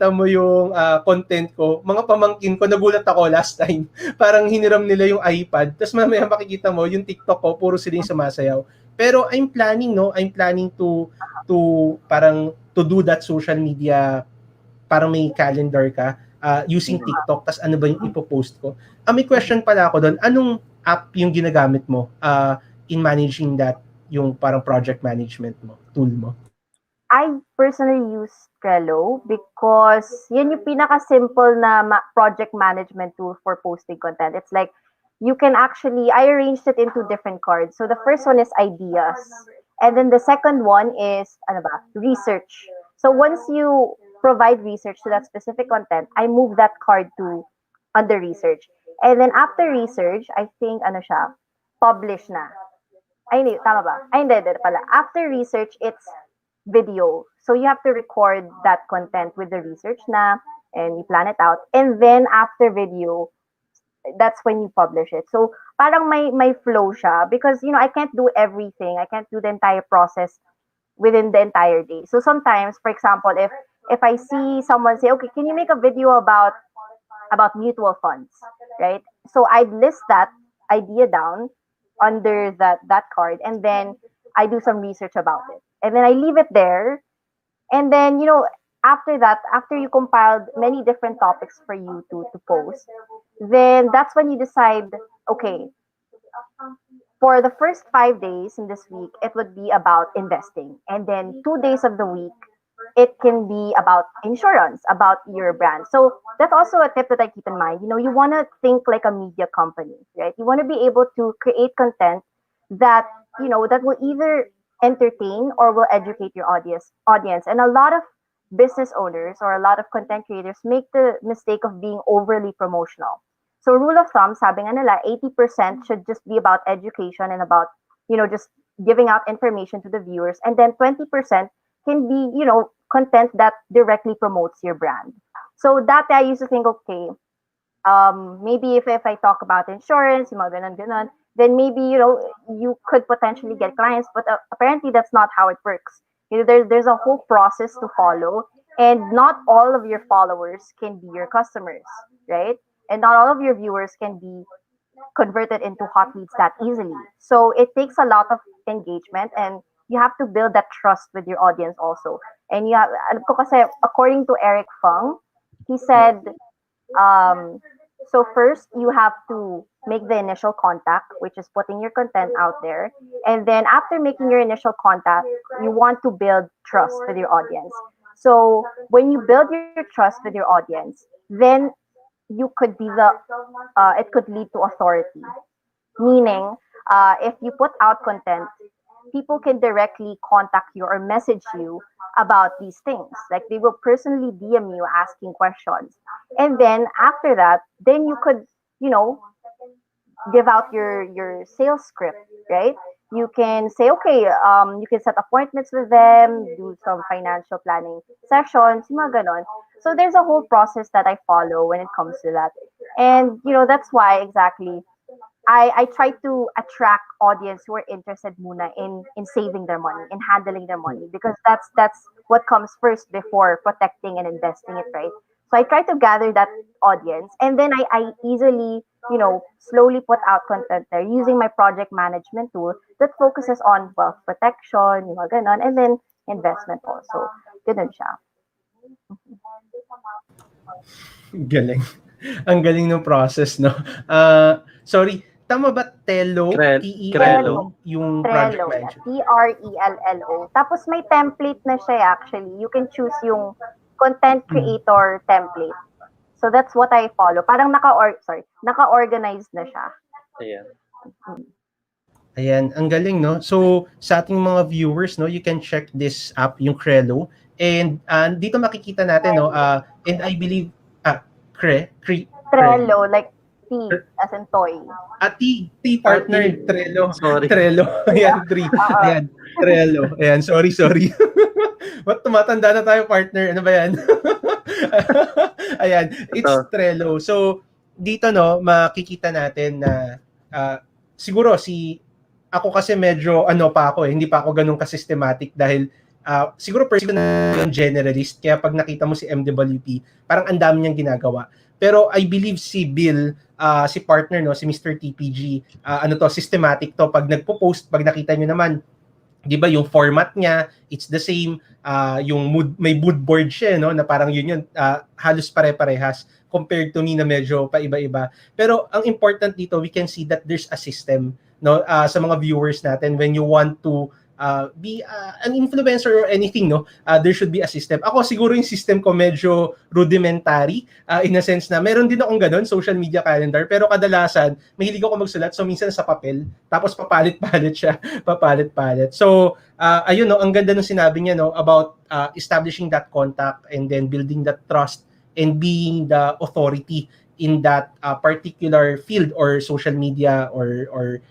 mo yung content ko, mga pamangkin ko, nagulat ako last time. Parang hiniram nila yung iPad. Tapos mamaya makikita mo, yung TikTok ko, puro sila yung sumasayaw. Pero I'm planning, no? I'm planning to do that social media, parang may calendar ka, using TikTok, tas ano ba yung ipopost ko. May question pala ako doon, anong app yung ginagamit mo in managing that, yung parang project management mo, tool mo? I personally use Trello because yun yung pinaka-simple na project management tool for posting content. It's like, you can actually, I arranged it into different cards. So the first one is ideas. And then the second one is, research. So once you provide research to that specific content, I move that card to under research. And then after research, I think, publish na. Ay, hindi, tama ba? Ay, hindi pala. After research, it's video. So you have to record that content with the research na, and you plan it out. And then after video, that's when you publish it. So parang may flow siya because, I can't do everything. I can't do the entire process within the entire day. So sometimes, for example, if I see someone say, okay, can you make a video about mutual funds, right? So I'd list that idea down under that card, and then I do some research about it. And then I leave it there. And then, after that, after you compiled many different topics for you to post, then that's when you decide, okay, for the first 5 days in this week, it would be about investing. And then 2 days of the week, it can be about insurance, about your brand. So that's also a tip that I keep in mind. You want to think like a media company, right? You want to be able to create content that, that will either entertain or will educate your audience. And a lot of business owners or a lot of content creators make the mistake of being overly promotional. So rule of thumb, sabi nga nila, 80% should just be about education and about, just giving out information to the viewers. And then 20% can be, content that directly promotes your brand. So that I used to think, okay, maybe if I talk about insurance, yung mga ganon, then maybe, you could potentially get clients, but apparently that's not how it works. There's a whole process to follow, and not all of your followers can be your customers, right? And not all of your viewers can be converted into hot leads that easily. So it takes a lot of engagement, and you have to build that trust with your audience also. And according to Eric Fung, he said, so first you have to make the initial contact, which is putting your content out there. And then after making your initial contact, you want to build trust with your audience. So when you build your trust with your audience, then you could be it could lead to authority. Meaning, if you put out content, people can directly contact you or message you about these things. Like they will personally DM you asking questions. And then after that, then you could, give out your sales script, right? You can say, okay, you can set appointments with them, do some financial planning sessions, yung mga ganon. So there's a whole process that I follow when it comes to that. And, that's why exactly I try to attract audience who are interested muna in saving their money, in handling their money, because that's what comes first before protecting and investing it, right? So I try to gather that audience, and then I easily, slowly put out content there using my project management tool that focuses on wealth protection, yung mga ganon, and then investment also. Ganun siya. Galing. Ang galing ng process, no? Sorry, tama ba Trello? Trello. Yung project Trello. management. Trello. Tapos may template na siya actually. You can choose yung content creator template. So that's what I follow. Parang naka-organized na siya. Ayan. Ayan, ang galing, no? So, sa ating mga viewers, no, you can check this app, yung Trello, And dito makikita natin, no, and I believe, Trello, like T, as in toy. T partner, T. Trello. Sorry. Trello. Ayan, 3. Ayan, Trello. Ayan, sorry. What, tumatanda na tayo, partner? Ano ba yan? Ayan, it's Ito. Trello. So, dito, no, makikita natin na siguro ako kasi medyo pa ako hindi pa ako ganun ka-systematic dahil siguro person na generalist, kaya pag nakita mo si MWP, parang ang dami niyang ginagawa. Pero I believe si Bill, si partner, no, si Mr. TPG, systematic to. Pag nagpo-post, pag nakita niyo naman, 'di ba yung format niya, it's the same, yung may mood board siya, no, na parang yun, halos pare-parehas compared to me na medyo paiba-iba. Pero ang important dito, we can see that there's a system, no, sa mga viewers natin when you want to be an influencer or anything, no, there should be a system. Ako siguro yung system ko medyo rudimentary, in a sense na meron din akong ganun, social media calendar, pero kadalasan mahilig ako magsulat, so minsan sa papel, tapos papalit-palit siya, papalit-palit. So ayun, no, ang ganda nung sinabi niya, no, about establishing that contact and then building that trust and being the authority in that particular field or social media or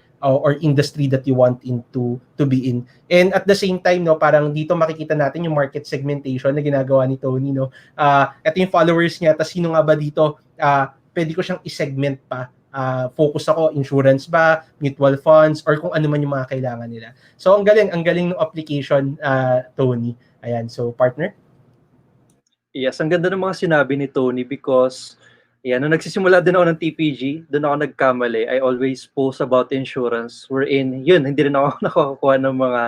industry that you want to be in. And at the same time, no, parang dito makikita natin yung market segmentation na ginagawa ni Tony, no. Ito yung followers niya, tas sino nga ba dito, pwede ko siyang i-segment pa. Focus ako, insurance ba, mutual funds, or kung ano man yung mga kailangan nila. So ang galing ng application, Tony. Ayan, so partner? Yes, ang ganda ng mga sinabi ni Tony because nung nagsisimula din ako ng TPG, doon ako nagkamali. I always post about insurance. Hindi rin ako nakakakuha ng mga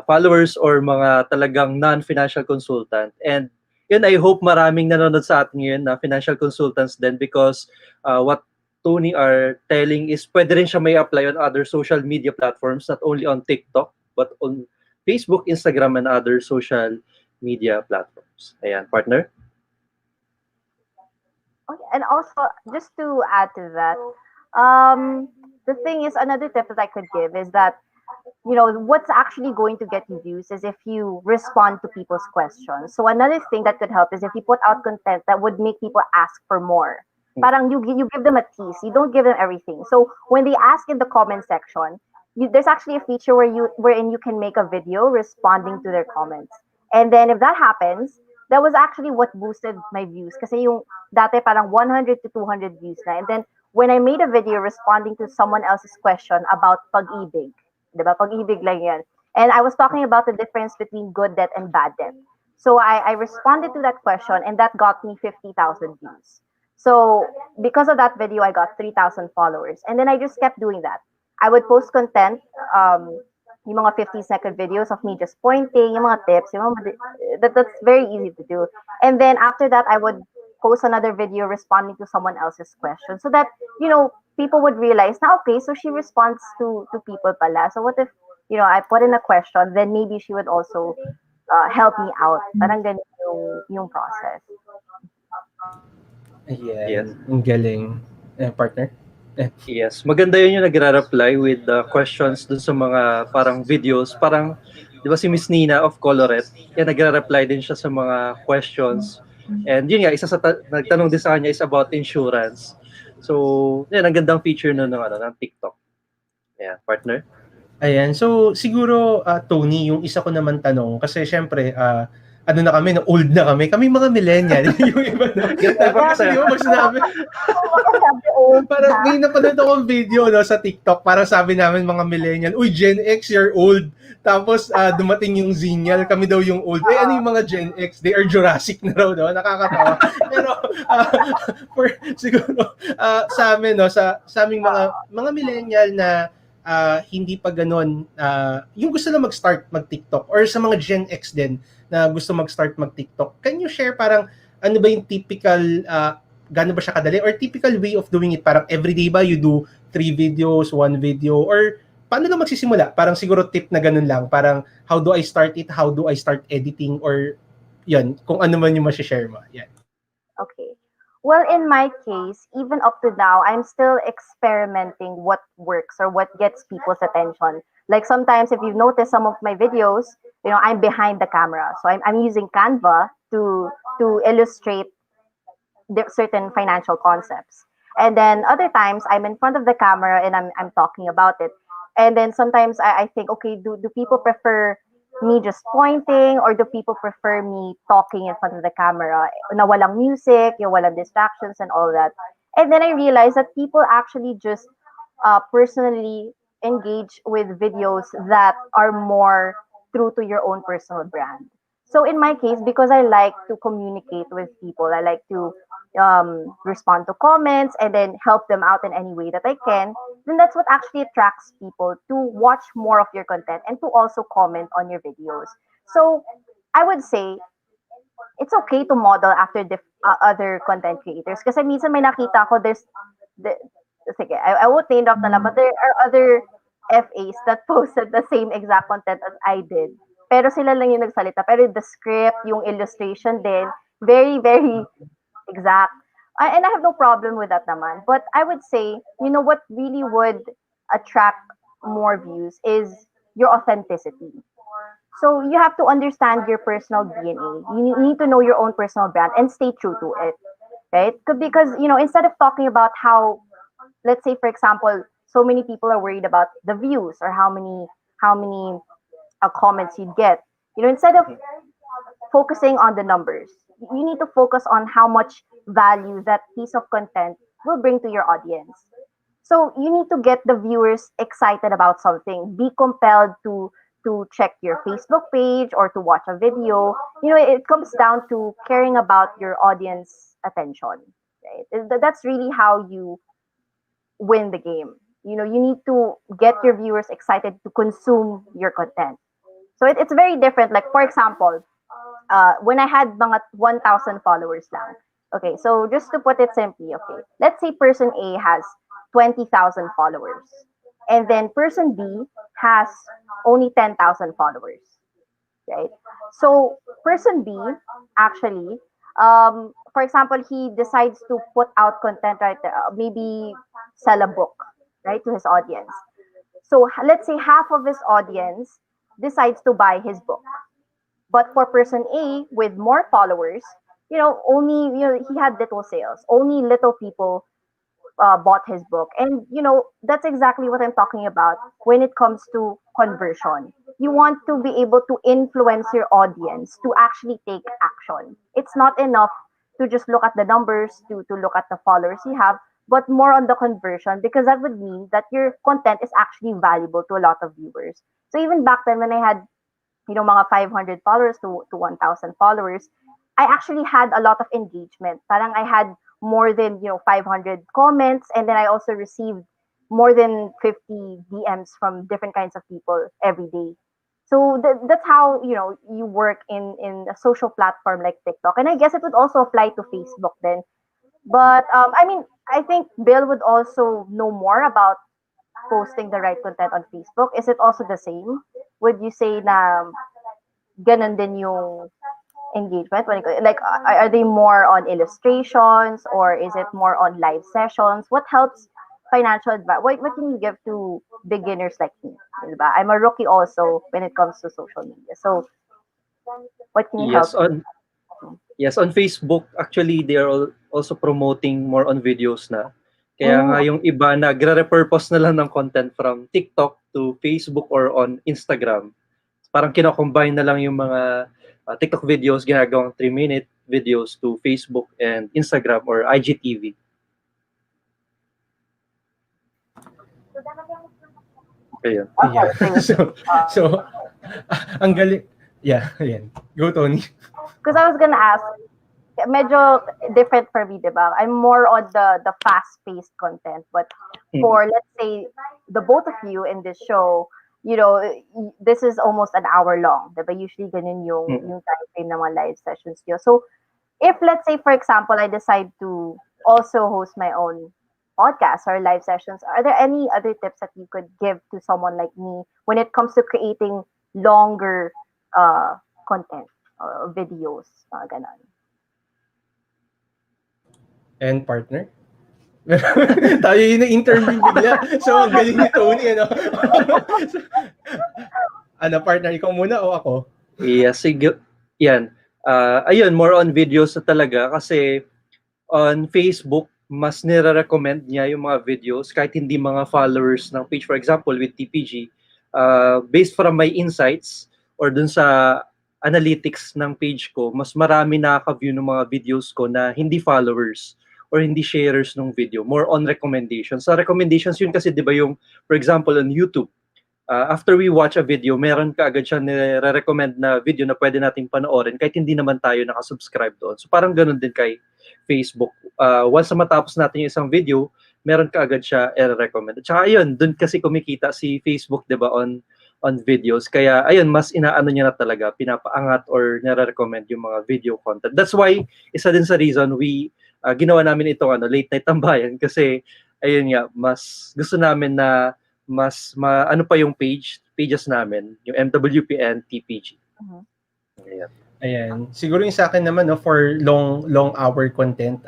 followers or mga talagang non-financial consultant. And yun, I hope maraming nanonood sa atin ngayon na financial consultants din because what Tony are telling is pwede rin siya may apply on other social media platforms, not only on TikTok, but on Facebook, Instagram, and other social media platforms. Ayan, partner? Okay, and also, just to add to that, the thing is, another tip that I could give is that, what's actually going to get you views is if you respond to people's questions. So another thing that could help is if you put out content that would make people ask for more. Parang you give them a tease. You don't give them everything. So when they ask in the comment section, there's actually a feature wherein you can make a video responding to their comments. And then if that happens, that was actually what boosted my views. Kasi yung dati parang 100 to 200 views na. And then when I made a video responding to someone else's question about pag-ibig, diba? Pag-ibig lang yan. And I was talking about the difference between good debt and bad debt. So I responded to that question and that got me 50,000 views. So because of that video, I got 3,000 followers. And then I just kept doing that. I would post content, yung mga 50-second videos of me just pointing, yung mga tips, that's very easy to do. And then after that, I would post another video responding to someone else's question so that, people would realize, na okay, so she responds to people pala. So what if, I put in a question, then maybe she would also help me out. Parang ganun yung process. Yes. Ang galing. Partner? Yes, maganda yun yung nagra-reply with the questions dun sa mga parang videos. Parang, di ba si Miss Nina of Colorette, nagra-reply din siya sa mga questions. And yun nga, isa sa nagtanong din sa kanya is about insurance. So, ang gandang feature ng TikTok. Yeah, partner? Ayan, so siguro Tony, yung isa ko naman tanong, kasi syempre, na kami, old na kami mga millennial. Yung iba na. Kasi di ba pag sinabi, parang may napanood akong video, no, sa TikTok, parang sabi namin mga millennial, uy, Gen X, you're old. Tapos dumating yung Xennial, kami daw yung old. Ano yung mga Gen X? They are Jurassic na raw, no? Nakakatawa. Pero siguro sa amin, no, sa aming mga millennial na hindi pa ganun, yung gusto na mag-start mag-TikTok or sa mga Gen X din na gusto mag-start mag-TikTok, can you share parang ano ba yung typical, gaano ba siya kadali or typical way of doing it? Parang everyday ba you do 3 videos, 1 video, or paano na magsisimula? Parang siguro tip na ganun lang, parang how do I start it, how do I start editing, or yan, kung ano man yung masishare mo. Yan. Okay. Well, in my case, even up to now, I'm still experimenting what works or what gets people's attention. Like sometimes if you've noticed some of my videos, I'm behind the camera. So I'm using Canva to illustrate certain financial concepts. And then other times I'm in front of the camera and I'm talking about it. And then sometimes I think, okay, do people prefer me just pointing, or do people prefer me talking in front of the camera na walang music, yung walang distractions and all that. And then I realized that people actually just personally engage with videos that are more true to your own personal brand. So in my case, because I like to communicate with people, I like to respond to comments and then help them out in any way that I can, then that's what actually attracts people to watch more of your content and to also comment on your videos. So I would say it's okay to model after other content creators. Kasi minsan may nakita ko, the, sige, I won't name drop na lang, but there are other FAs that posted the same exact content as I did. Pero sila lang yung nagsalita. Pero the script, yung illustration din, very, very exact. And I have no problem with that naman. But I would say, what really would attract more views is your authenticity. So you have to understand your personal DNA. You need to know your own personal brand and stay true to it, right? Because, instead of talking about how, let's say, for example, so many people are worried about the views or how many comments you'd get. Instead of focusing on the numbers, you need to focus on how much value that piece of content will bring to your audience. So you need to get the viewers excited about something. Be compelled to check your Facebook page or to watch a video. It comes down to caring about your audience attention. Right? That's really how you win the game. You need to get your viewers excited to consume your content. So it's very different. Like, for example, when I had mga 1,000 followers lang. Okay, so just to put it simply, okay, let's say person A has 20,000 followers. And then person B has only 10,000 followers, right? So person B actually, for example, he decides to put out content right there, maybe sell a book, right, to his audience. So let's say half of his audience decides to buy his book. But for person A with more followers, only he had little sales. Only little people bought his book. And, that's exactly what I'm talking about when it comes to conversion. You want to be able to influence your audience to actually take action. It's not enough to just look at the numbers, to look at the followers you have, but more on the conversion, because that would mean that your content is actually valuable to a lot of viewers. So even back then when I had, mga 500 followers to 1,000 followers, I actually had a lot of engagement. Parang I had more than 500 comments, and then I also received more than 50 DMs from different kinds of people every day. So that's how you work in a social platform like TikTok, and I guess it would also apply to Facebook then. But I think Bill would also know more about posting the right content on Facebook. Is it also the same? Would you say na ganun din yung engagement? Like, are they more on illustrations, or is it more on live sessions? What helps financial advice? What can you give to beginners like me? Diba? I'm a rookie also when it comes to social media. So what can you help? On Facebook, actually, they are also promoting more on videos na. Kaya nga yung iba nagre-repurpose na lang ng content from TikTok to Facebook or on Instagram. Parang kino-combine na lang yung mga TikTok videos, ginagawang 3-minute videos to Facebook and Instagram or IGTV. Okay, So, ang galing. Yeah, ayan. Go, Tony. Because I was gonna ask, medyo different for me, diba? I'm more on the fast-paced content. But for, let's say, the both of you in this show, this is almost an hour long. Diba? Usually, ganun yung time frame ng mga live sessions nyo. So, if, let's say, for example, I decide to also host my own podcast or live sessions, are there any other tips that you could give to someone like me when it comes to creating longer content or videos? Ganon. And partner? Tayo yung na-interview bigla. So, ang galing ni Tony, ano? Partner, ikaw muna o ako? Yes, sige. Yan. Ayun, more on videos na talaga kasi on Facebook, mas nire-recommend niya yung mga videos kahit hindi mga followers ng page. For example, with TPG, based from my insights or dun sa analytics ng page ko, mas marami nakaka-view ng mga videos ko na hindi followers or hindi sharers ng video. More on recommendations. Sa recommendations yun kasi, di ba yung, for example, on YouTube, after we watch a video, meron ka agad siya nire-recommend na video na pwede nating panoorin kahit hindi naman tayo nakasubscribe doon. So parang ganun din kay Facebook. Once na matapos natin yung isang video, meron ka agad siya i-recommend. At saka ayun, dun kasi kumikita si Facebook, 'di ba, on videos. Kaya ayun, mas inaano niya na talaga, pinapaangat or nire-recommend yung mga video content. That's why isa din sa reason we ginawa namin itong late night tambayan kasi ayun nga, mas gusto namin na mas ano pa yung pages namin, yung MWP and TPG. Ayan. Ayan. Siguro yung sa akin naman, no, for long hour content,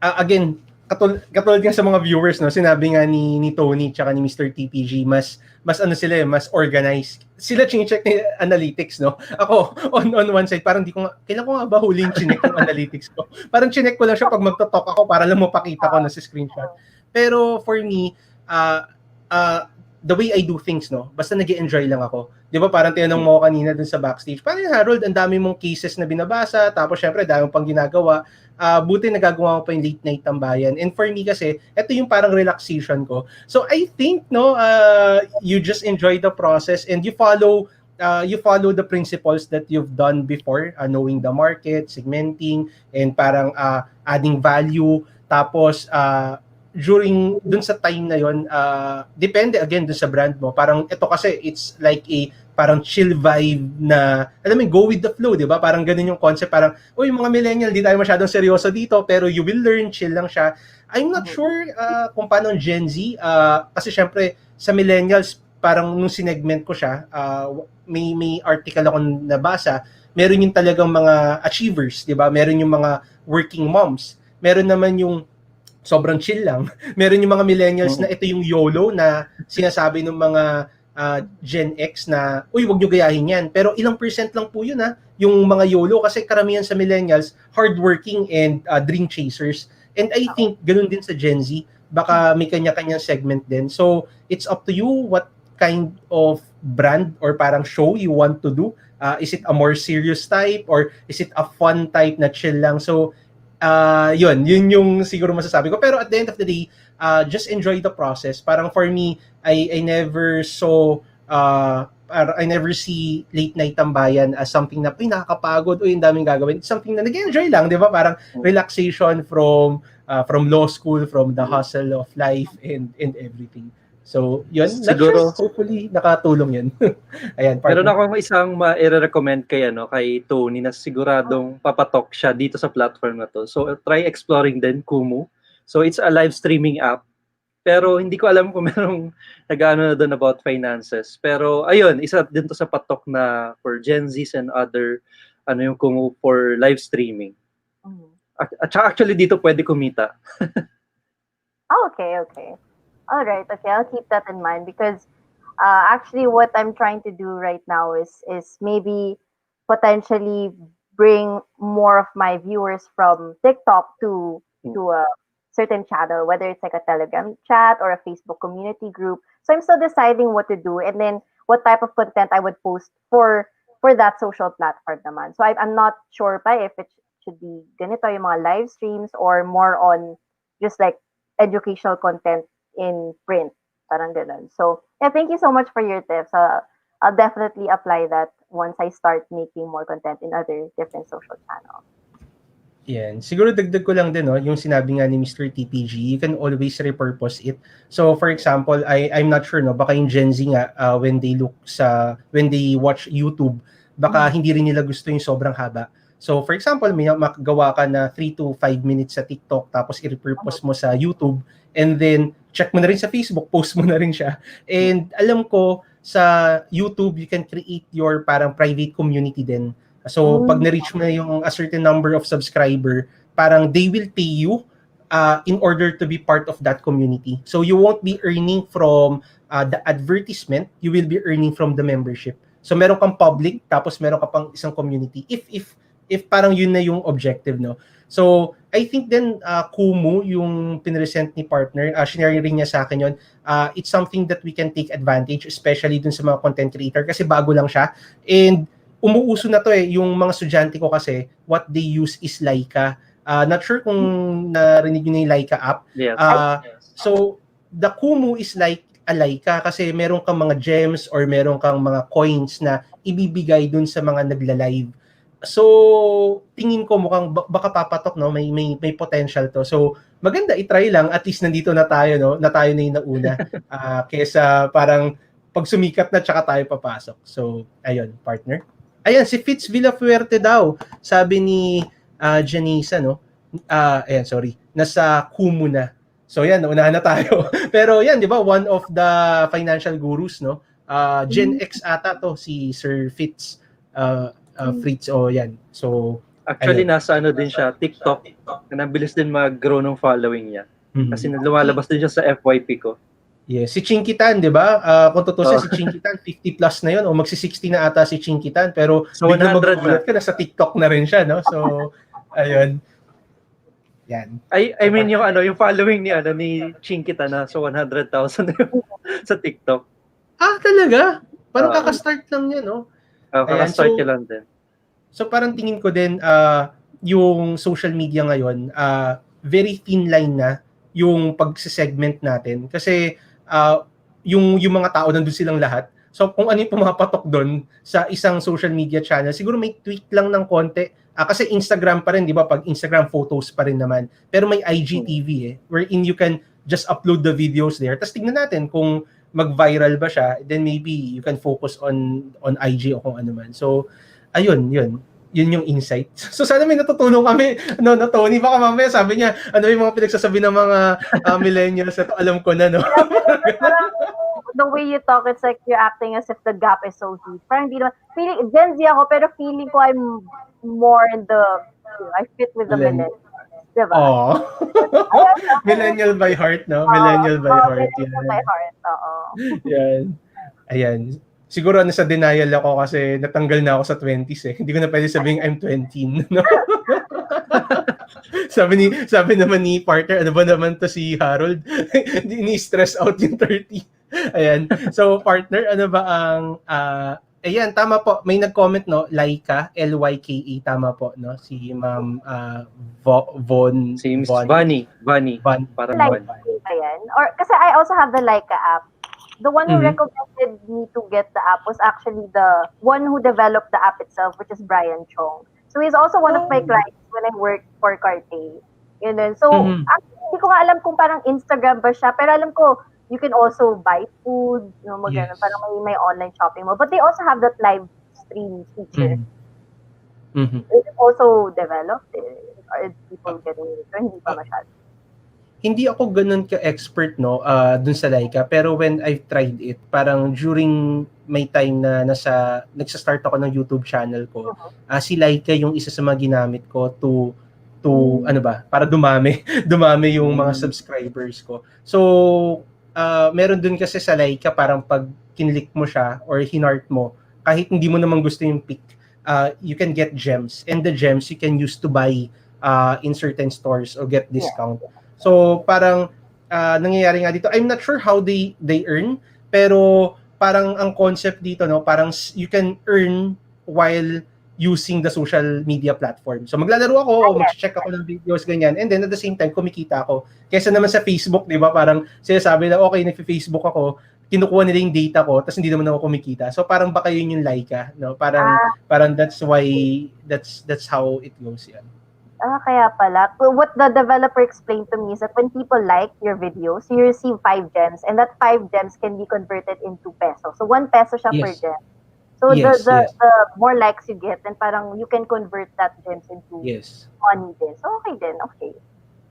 again, katulad nga sa mga viewers, no, sinabi nga ni Tony tsaka ni Mr. TPG, mas ano sila, mas organized. Sila chine-check ni analytics, no? Ako, on one side, parang kailan ko nga ba huling chinek yung analytics ko? Parang chinek ko lang siya pag magto-talk ako para lang mapakita ko na sa screenshot. Pero for me, the way I do things, no, basta nag-enjoy lang ako. Di ba parang tinanong mo kanina dun sa backstage, parang Harold, ang dami mong cases na binabasa, tapos syempre, dami mong pang ginagawa. Buti nagagawa mo pa yung late night tambayan. And for me kasi, ito yung parang relaxation ko. So I think, no, you just enjoy the process and you follow the principles that you've done before, knowing the market, segmenting, and parang adding value. Tapos, dun sa time na yon, depende again dun sa brand mo. Parang ito kasi, it's like a parang chill vibe na, alam mo, go with the flow, di ba? Parang ganun yung concept, parang, yung mga millennial, di tayo masyadong seryoso dito, pero you will learn, chill lang siya. I'm not sure kung paano Gen Z, kasi syempre, sa millennials, parang nung sinegment ko siya, may article ako nabasa, meron yung talagang mga achievers, di ba? Meron yung mga working moms. Meron naman yung sobrang chill lang. Meron yung mga millennials na ito yung YOLO na sinasabi ng mga Gen X na, wag nyo gayahin yan. Pero ilang percent lang po yun yung mga YOLO kasi karamihan sa millennials, hardworking and dream chasers. And I think ganun din sa Gen Z. Baka may kanya-kanyang segment din. So, it's up to you what kind of brand or parang show you want to do. Is it a more serious type or is it a fun type na chill lang? So, yun yung siguro masasabi ko. Pero at the end of the day, just enjoy the process. Parang for me, I never see late night tambayan as something na nakakapagod o yung daming gagawin. It's something na nag-enjoy lang, di ba? Parang relaxation from law school, from the hustle of life and everything. So, yun. Siguro, Hopefully, nakatulong yun. Ayan. Meron akong isang ma-recommend kay Tony na siguradong papatok siya dito sa platform na to. So, try exploring din Kumu. So, it's a live streaming app. Pero hindi ko alam kung merong nag-ano na doon about finances. Pero ayun, isa din to sa patok na for Gen Zs and other yung Kumu for live streaming. At actually dito pwede kumita. Okay. All right. Okay, I'll keep that in mind because actually what I'm trying to do right now is maybe potentially bring more of my viewers from TikTok to a certain channel, whether it's like a Telegram chat or a Facebook community group. So I'm still deciding what to do and then what type of content I would post for that social platform naman. So I'm not sure pa if it should be ganito yung mga live streams or more on just like educational content in print. Parang ganun. So yeah, thank you so much for your tips. I'll definitely apply that once I start making more content in other different social channels. Yan. Siguro dagdag ko lang din, no, yung sinabi nga ni Mr. TPG, you can always repurpose it. So, for example, I'm not sure, no, baka yung Gen Z nga, when they watch YouTube, baka hindi rin nila gusto yung sobrang haba. So, for example, may makagawa ka na 3 to 5 minutes sa TikTok, tapos i-repurpose mo sa YouTube, and then check mo na rin sa Facebook, post mo na rin siya. And alam ko, sa YouTube, you can create your parang private community din. So, pag na-reach mo na yung a certain number of subscriber, parang they will pay you in order to be part of that community. So, you won't be earning from the advertisement, you will be earning from the membership. So meron kang public, tapos meron ka pang isang community. If parang yun na yung objective, no? So, I think then Kumu, yung pinresent ni partner, shinare rin niya sa akin yun. It's something that we can take advantage, especially dun sa mga content creator kasi bago lang siya. And umuuso na to yung mga estudyante ko kasi, what they use is Laika. Not sure kung narinig nyo na yung Laika app. Yes. So, the Kumu is like a Laika kasi meron kang mga gems or meron kang mga coins na ibibigay dun sa mga nagla-live. So, tingin ko mukhang baka papatok, no? May potential to. So, maganda i-try lang, at least nandito na tayo, no? Na tayo na yung nauna. Kesa parang pag sumikat na tsaka tayo papasok. So, ayun, partner. Ayan, si Fitz Villafuerte daw. Sabi ni Janisa, no? Ayan, sorry. Nasa Kumu na. So, yan, naunahan na tayo. Pero yan, di ba? One of the financial gurus, no? Gen X ata to, si Sir Fitz. Fritz, yan. So, Actually, ayun. nasa din siya, TikTok. Nabilis din mag-grow ng following niya. Kasi lumalabas din siya sa FYP ko. Yes, si Chinkitan, 'di ba? Kung totoo si Chinkitan, 50 plus na 'yon o magsi-60 na ata si Chinkitan, pero so biglang 100 magugulat ka na sa TikTok na rin siya, no? So, ayun. Yan. I mean yung following ni Chinkitan na so 100,000 sa TikTok. Talaga? Parang kaka-start lang 'yan, no? Kaka-start so, lang din. So parang tingin ko din yung social media ngayon, very thin line na yung pag-segment natin kasi yung mga tao nandun silang lahat. So kung ano yung pumapatok doon sa isang social media channel, siguro may tweak lang ng konti. Kasi Instagram pa rin, di ba? Pag Instagram photos pa rin naman. Pero may IGTV wherein you can just upload the videos there. Tapos tignan natin kung mag-viral ba siya, then maybe you can focus on IG o kung ano man. So ayun, yun yung insight. So sana may natutunan kami, no, Tony, baka mamaya sabi niya, ano yung mga pinagsasabi ng mga millennials, ito alam ko na, no? The way you talk, it's like you're acting as if the gap is so huge. Parang di naman, Gen Z ako, pero feeling ko I'm more in I fit with the millennials. Diba? Oh. Millennial by heart, no? Millennial by heart. Millennial by heart, oo. Yan. Ayan. Siguro sa denial ako kasi natanggal na ako sa 20s . Hindi ko na pwede sabihin I'm 20, no? sabi naman ni partner, ano ba naman to si Harold? Ni-stress out yung 30. Ayan. So partner, ano ba ang ayan, tama po. May nag-comment, no? Laika, Lyka, tama po, no? Si Ma'am Von. Si Miss Vani. Parang Laika yan. Or, kasi I also have the Laika app. The one who recommended me to get the app was actually the one who developed the app itself, which is Brian Chong. So he's also one of my clients when I worked for Cartier. Yun din. So, actually, hindi ko nga alam kung parang Instagram ba siya, pero alam ko, you can also buy food, magana, parang may online shopping mo. But they also have that live stream feature. It's also developed. Are people getting it? Hindi pa masyado. Hindi ako ganun ka-expert, no, dun sa Laika, pero when I've tried it, parang during my time na nagsa-start ako ng YouTube channel ko, si Laika yung isa sa mga ginamit ko to ano ba, para dumami yung mga subscribers ko. So, meron dun kasi sa Laika, parang pag kinlik mo siya or hinart mo, kahit hindi mo naman gusto yung pick, you can get gems. And the gems you can use to buy in certain stores or get discount. So parang nangyayari nga dito. I'm not sure how they earn, pero parang ang concept dito, no, parang you can earn while using the social media platform. So maglalaro ako, o mag-check ako ng videos, ganyan, and then at the same time kumikita ako. Kaysa naman sa Facebook, 'di ba? Parang sinasabi na okay, nagfi-Facebook ako, kinukuha nila yung data ko, tapos hindi naman ako kumikita. So parang baka yun yung Laika, no? Parang that's why that's how it goes, yan. Kaya pala. What the developer explained to me is that when people like your videos, you receive 5 gems, and that 5 gems can be converted into pesos. So 1 peso siya per gem. So the more likes you get, then parang you can convert that gems into money din. So okay din, okay.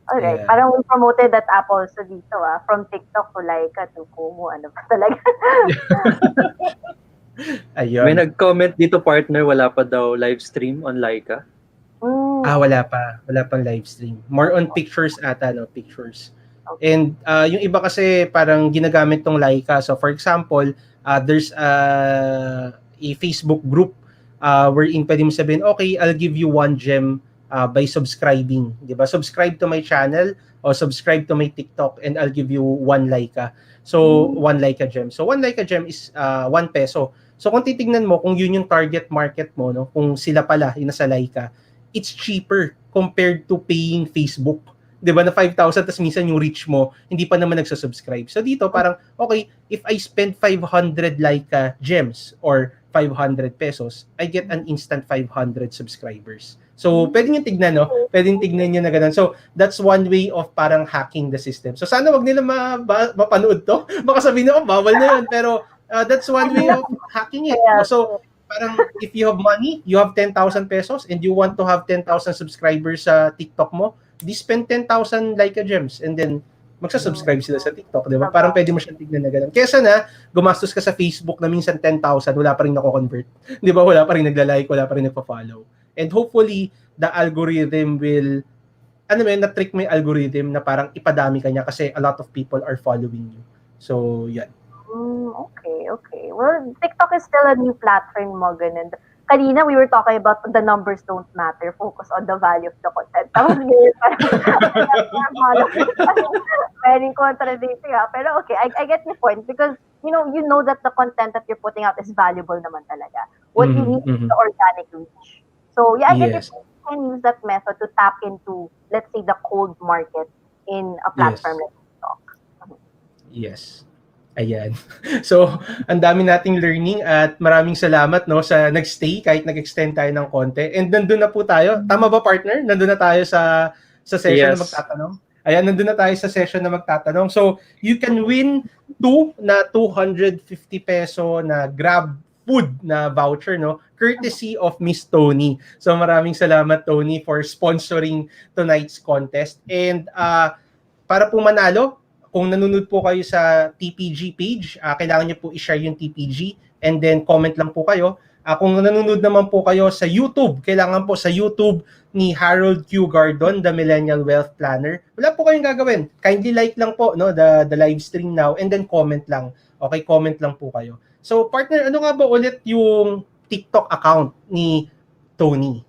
Alright, parang we promoted that app also dito from TikTok to Laika to Kumu, ano ba talaga. Ayun. May nag-comment dito, partner, wala pa daw live stream on Laika. Wala pang live stream. More on pictures ata, no? Pictures. And yung iba kasi parang ginagamit tong Laika. So for example, there's a Facebook group wherein pwede mo sabihin, okay, I'll give you 1 gem by subscribing, di ba? Subscribe to my channel or subscribe to my TikTok and I'll give you 1 Laika. So, 1 Laika gem. So, 1 Laika gem is 1 peso. So, kung titignan mo, kung yun yung target market mo, no, kung sila pala, yung nasa Laika, it's cheaper compared to paying Facebook. Di ba, na 5,000, tapos minsan yung reach mo, hindi pa naman nagsasubscribe. So, dito parang, okay, if I spend 500 Laika gems or 500 pesos, I get an instant 500 subscribers. So, pwede nyo tignan, no? Pwede nyo tignan nyo na ganun. So, that's one way of parang hacking the system. So, sana wag nila mapanood to. Baka sabihin nyo, bawal na yun. Pero, that's one way of hacking it. So, parang if you have money, you have 10,000 pesos and you want to have 10,000 subscribers sa TikTok mo, di spend 10,000 Laika gems and then magsasubscribe sila sa TikTok, di ba? Parang pwede mo siyang tignan na ganun. Kesa na, gumastos ka sa Facebook na minsan 10,000, wala pa rin nako-convert. Di ba? Wala pa rin nagla-like, wala pa rin nagpa-follow. And hopefully, the algorithm will, na-trick mo yung algorithm na parang ipadami ka niya kasi a lot of people are following you. So, yan. Okay. Well, TikTok is still a new platform mo, ganun. Kanina, we were talking about the numbers don't matter. Focus on the value of the content. Tapos ngayon, very contradicting. Pero okay, I get your point because you know that the content that you're putting out is valuable naman talaga. What you need is the organic reach. So yeah, I get your point. You can use that method to tap into, let's say, the cold market in a platform like TikTok. Yes. Ayan. So, ang dami nating learning at maraming salamat sa nagstay kahit nag-extend tayo ng konti. And nandun na po tayo. Tama ba, partner? Nandun na tayo sa session na magtatanong. Ayan, nandun na tayo sa session na magtatanong. So, you can win 2 na 250 peso na Grab food na voucher, courtesy of Miss Tony. So, maraming salamat, Tony, for sponsoring tonight's contest. And para po manalo, kung nanonood po kayo sa TPG page, kailangan nyo po i-share yung TPG and then comment lang po kayo. Kung nanonood naman po kayo sa YouTube, kailangan po sa YouTube ni Harold Q. Gardon, the Millennial Wealth Planner. Wala po kayong gagawin. Kindly like lang po the live stream now and then comment lang. Okay, comment lang po kayo. So partner, ano nga ba ulit yung TikTok account ni Tony?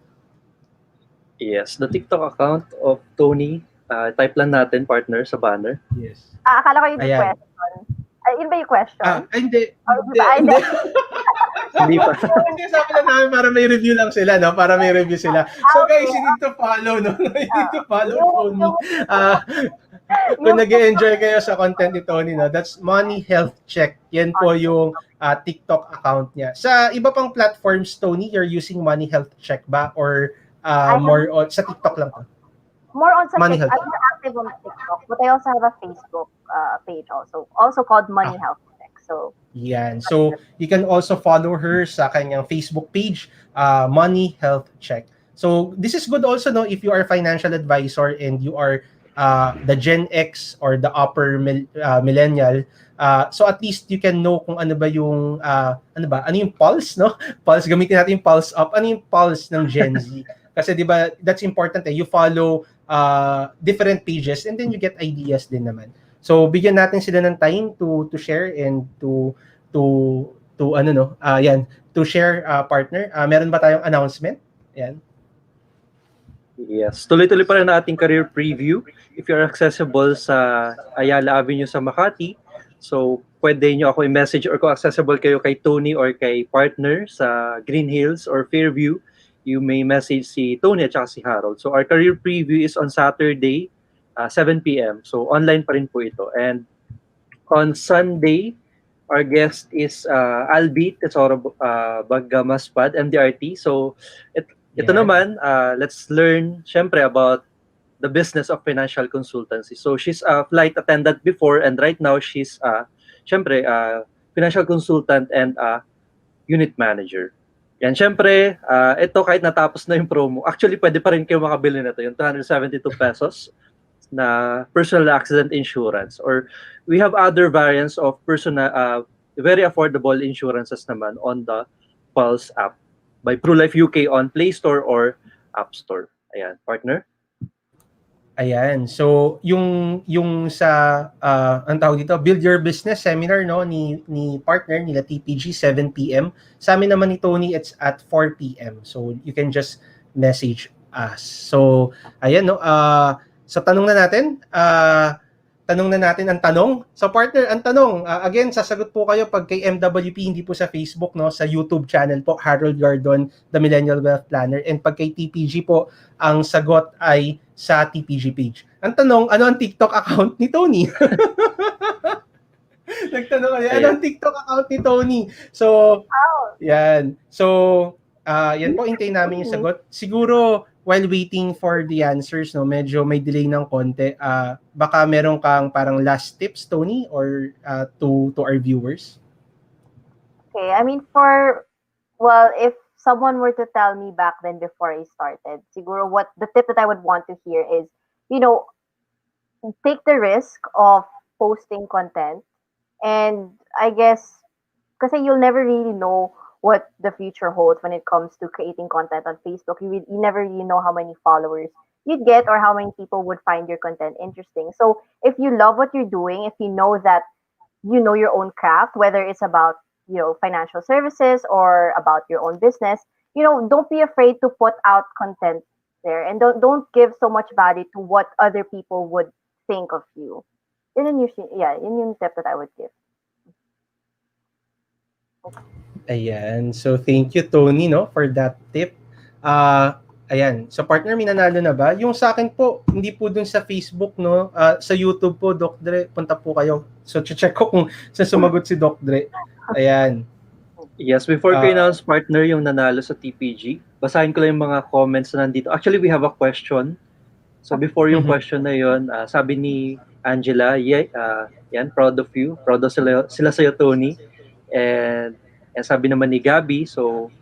Yes, the TikTok account of Tony. Type lang natin, partner, sa banner. Yes. Akala ko yung question. Yun ba yung question? Hindi. Hindi. Hindi pa. Hindi, sabi lang namin para may review lang sila, Para may review sila. So guys, you need to follow, You need to follow Tony. Kung nag-enjoy kayo sa content ni Tony, that's Money Health Check. Yan po yung TikTok account niya. Sa iba pang platforms, Tony, you're using Money Health Check ba? Or more on, sa TikTok lang to? More on sa Money TikTok. I'm active on TikTok, but I also have a Facebook page also called Money Health Check. So yan. So you can also follow her sa kanyang Facebook page, Money Health Check. So this is good also, if you are a financial advisor and you are the Gen X or the upper millennial. So at least you can know kung ano ba yung ano yung pulse, Pulse, gamitin natin yung pulse up. Ano yung pulse ng Gen Z? Kasi 'di ba, that's important you follow different pages and then you get ideas din naman. So bigyan natin sila ng time to share and to share, partner. Meron ba tayong announcement? Yan. Yes. Tuloy-tuloy pa rin na ating career preview. If you're accessible sa Ayala Avenue sa Makati, so pwede nyo ako i-message or kung accessible kayo kay Tony or kay partner sa Green Hills or Fairview, you may message si Tony at saka si Harold. So our career preview is on Saturday, 7 p.m. So online pa rin po ito. And on Sunday, our guest is Albi Tesoro Bagamaspad, MDRT. So ito naman, let's learn syempre about the business of financial consultancy. So she's a flight attendant before and right now she's syempre financial consultant and unit manager. Yan, syempre, ito kahit natapos na yung promo, actually pwede pa rin kayo makabili nito, yung 272 pesos na personal accident insurance. Or we have other variants of personal, very affordable insurances naman on the Pulse app by ProLife UK on Play Store or App Store. Ayan, partner. Ayan. So, yung sa ang tawag dito, Build Your Business seminar no ni partner nila TPG 7 p.m. Sa amin naman ni Tony it's at 4 p.m. So, you can just message us. So, ayan no. So tanong na natin ang tanong. So partner, ang tanong, again, sasagot po kayo pag kay MWP, hindi po sa Facebook, no, sa YouTube channel po, Harold Gardon, The Millennial Wealth Planner. And pag kay TPG po, ang sagot ay sa TPG page. Ang tanong, ano ang TikTok account ni Tony? Nagtanong kayo, ano ang TikTok account ni Tony? So, yan. So, yan po, hintayin namin yung sagot. Siguro, while waiting for the answers, no, medyo may delay ng konti. Baka meron kang parang last tips, Tony, or to our viewers? Okay, I mean, if someone were to tell me back then before I started, siguro what the tip that I would want to hear is, take the risk of posting content. And I guess, kasi you'll never really know what the future holds when it comes to creating content on Facebook. You never really know how many followers you'd get or how many people would find your content interesting. So if you love what you're doing, if you know that you know your own craft, whether it's about, financial services or about your own business, don't be afraid to put out content there, and don't give so much value to what other people would think of you. Yun yung tip that I would give. Ayan. So, thank you, Tony, no, for that tip. Ayan. So, partner, may nanalo na ba? Yung sa akin po, hindi po dun sa Facebook, no? Sa YouTube po, Doc Dre, punta po kayo. So, check ko kung sa sumagot si Doc Dre. Ayan. Yes, before ko announce, partner, yung nanalo sa TPG, basahin ko lang yung mga comments na nandito. Actually, we have a question. So, before yung question na yun, sabi ni Angela, yan, proud of you. Proud of sila sa'yo, Tony. And sabi naman ni Gabby, so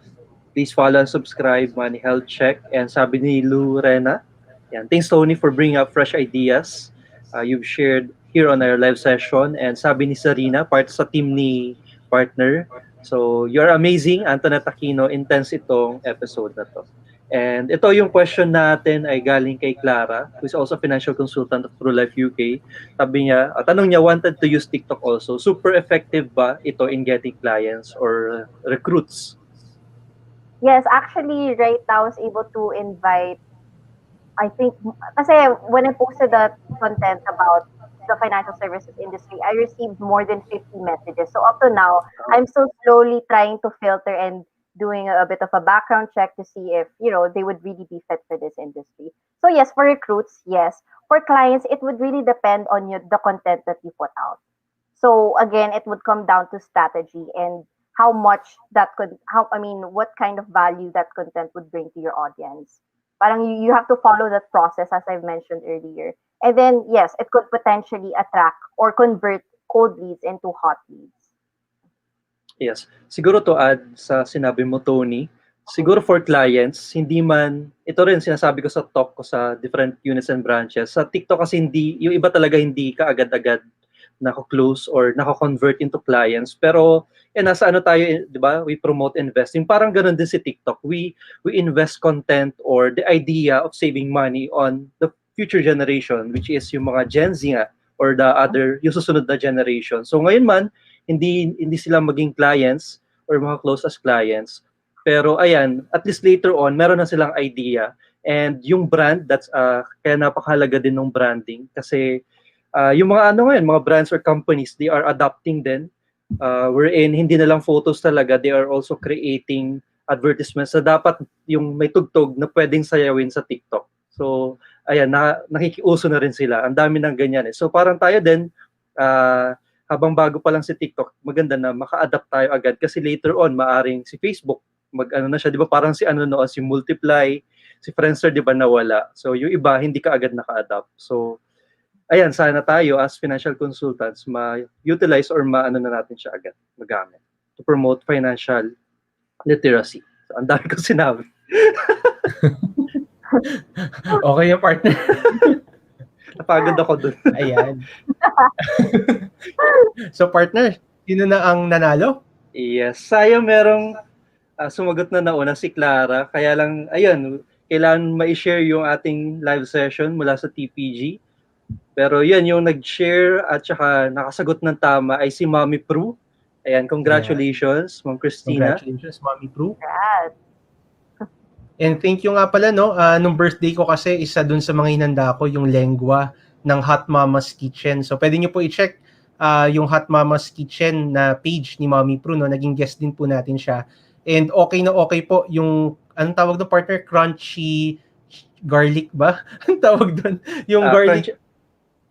please follow and subscribe, Money Health Check. And sabi ni Lorena, yan, thanks Tony for bringing up fresh ideas you've shared here on our live session. And sabi ni Sarina, part sa team ni partner, so you're amazing, Antonnette Aquino, intense itong episode na to. And ito yung question natin ay galing kay Clara, who is also a financial consultant of True Life UK. Sabi niya, tanong niya, wanted to use TikTok also. Super effective ba ito in getting clients or recruits? Yes, actually, right now I was able to invite, I think, kasi when I posted that content about the financial services industry, I received more than 50 messages. So up to now, I'm still slowly trying to filter and doing a bit of a background check to see if, they would really be fit for this industry. So yes, for recruits, yes. For clients, it would really depend on the content that you put out. So again, it would come down to strategy and what kind of value that content would bring to your audience. Parang you have to follow that process as I've mentioned earlier. And then, yes, it could potentially attract or convert cold leads into hot leads. Yes. Siguro to add sa sinabi mo, Tony, siguro for clients, hindi man, ito rin sinasabi ko sa talk ko sa different units and branches. Sa TikTok kasi yung iba talaga hindi kaagad-agad nako-close or nako-convert into clients. Pero, nasa ano tayo, di ba? We promote investing. Parang ganun din si TikTok. We invest content or the idea of saving money on the future generation, which is yung mga Gen Z nga, or yung susunod na generation. So ngayon man, hindi sila maging clients or mga close as clients. Pero ayan, at least later on, meron na silang idea. And yung brand, kaya napakahalaga din ng branding. Kasi yung mga mga brands or companies, they are adapting din. Wherein hindi na lang photos talaga, they are also creating advertisements na dapat yung may tugtog na pwedeng sayawin sa TikTok. So, ayan, nakikiuso na rin sila. Ang dami ng ganyan. So, parang tayo din, habang bago pa lang si TikTok, maganda na maka-adapt tayo agad. Kasi later on, maaring si Facebook, na siya, di ba? Parang si si Multiply, si Friendster, di ba, nawala. So, yung iba, hindi ka agad naka-adapt. So, ayan, sana tayo as financial consultants, ma-utilize or na natin siya agad, magamit to promote financial literacy. So, ang dami ko sinabi. Okay yung partner. Napagod ako dun. Ayan. So partner, sino na ang nanalo? Yes. Sayang merong sumagot na nauna si Clara. Kaya lang, ayun, kailangan ma-share yung ating live session mula sa TPG. Pero yan, yung nag-share at saka nakasagot ng tama ay si Mommy Pru. Ayan, congratulations, Ma'am Christina. Congratulations, Mommy Pru. Congrats. And thank you nga pala, no? Nung birthday ko kasi, isa dun sa mga hinanda ko, yung lengua ng Hot Mama's Kitchen. So, pwede nyo po i-check yung Hot Mama's Kitchen na page ni Mommy Pru, no? Naging guest din po natin siya. And okay na okay po yung, anong tawag doon, partner? Crunchy garlic ba? Anong tawag doon? Yung garlic.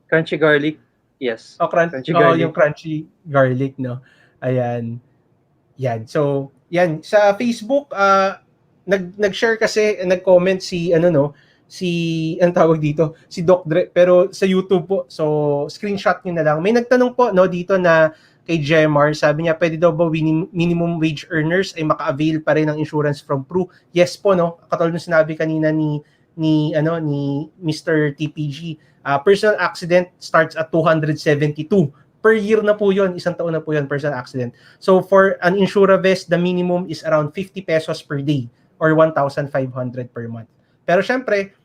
Crunchy garlic, yes. Crunchy garlic. Yung crunchy garlic, no? Ayan. Yan. So, yan. Sa Facebook, nag-share kasi, nag-comment si, ang tawag dito, si Doc Dre, pero sa YouTube po, so screenshot nyo na lang. May nagtanong po, no, dito na kay Jemar, sabi niya, pwede daw ba minimum wage earners ay maka-avail pa rin ng insurance from Pru? Yes po, no, katulad ng sinabi kanina ni Mr. TPG, personal accident starts at 272. Per year na po yun, isang taon na po yun, personal accident. So for an Insuravest, the minimum is around 50 pesos per day or 1,500 per month. Pero syempre,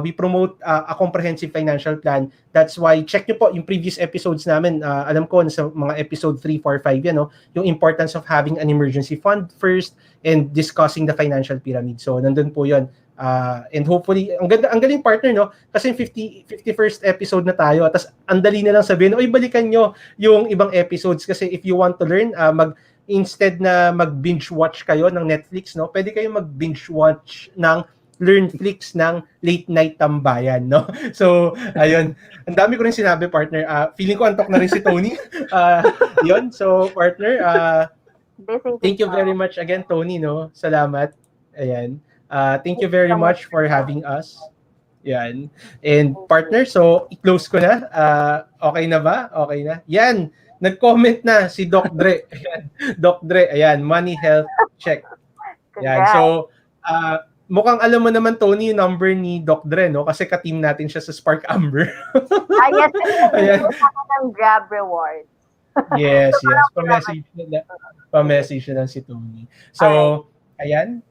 we promote a comprehensive financial plan. That's why, check nyo po yung previous episodes namin. Alam ko, sa mga episode 3, 4, 5 yan, no? Yung importance of having an emergency fund first and discussing the financial pyramid. So, nandun po yun. And hopefully, ang galing partner, no? Kasi 51st episode na tayo. Tapos, ang dali na lang sabihin, oy, balikan nyo yung ibang episodes. Kasi if you want to learn, instead na mag-binge watch kayo ng Netflix, no? Pwede kayo mag-binge watch ng Learnflix ng late night tambayan, no? So, ayun. Ang dami ko rin sinabi, partner. Feeling ko antok na rin si Tony. Yun. So, partner, thank you very much again, Tony, no? Salamat. Ayan. Thank you very much for having us. Yan. And partner, so i-close ko na. Okay na ba? Okay na. Yan. Nag-comment na si Doc Dre. Ayan. Doc Dre, ayan, money health check. Yan. So, mukhang alam mo naman, Tony, yung number ni Doc Dre, no? Kasi ka-team natin siya sa Spark Amber. Yes. Ayan. Ng grab reward. Yes. Pa-message na lang si Tony. So, ayan.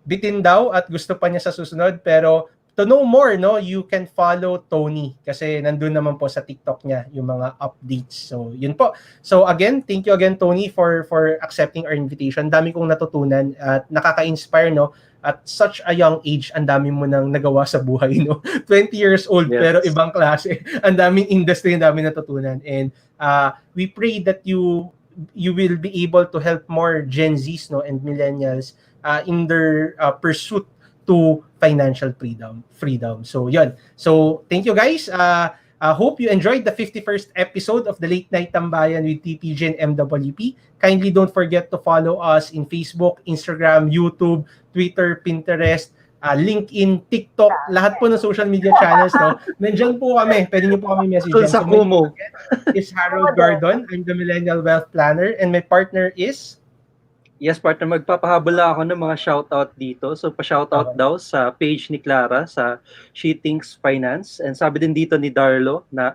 Bitin daw at gusto pa niya sa susunod, pero to know more, no, you can follow Tony kasi nandun naman po sa TikTok niya yung mga updates. So, yun po. So, again, thank you again, Tony, for accepting our invitation. Dami kong natutunan at nakaka-inspire, no? At such a young age, ang dami mo nang nagawa sa buhay, no? 20 years old, Yes. pero ibang klase. Ang daming industry, ang daming natutunan. And we pray that you will be able to help more Gen Zs, no, and millennials in their pursuit to financial freedom. So, yun. So, thank you guys. Hope you enjoyed the 51st episode of the Late Night Tambayan with TPG and MWP. Kindly don't forget to follow us in Facebook, Instagram, YouTube, Twitter, Pinterest, LinkedIn, TikTok, lahat po ng social media channels, no? Nandiyan po kami. Pwede niyo po kami message. Sa Kumo. Is Harold Gardon. I'm the Millennial Wealth Planner and my partner is... Yes, partner, magpapahabol ako ng mga shoutout dito. So, pa-shoutout daw sa page ni Clara sa She Thinks Finance. And sabi din dito ni Darlo na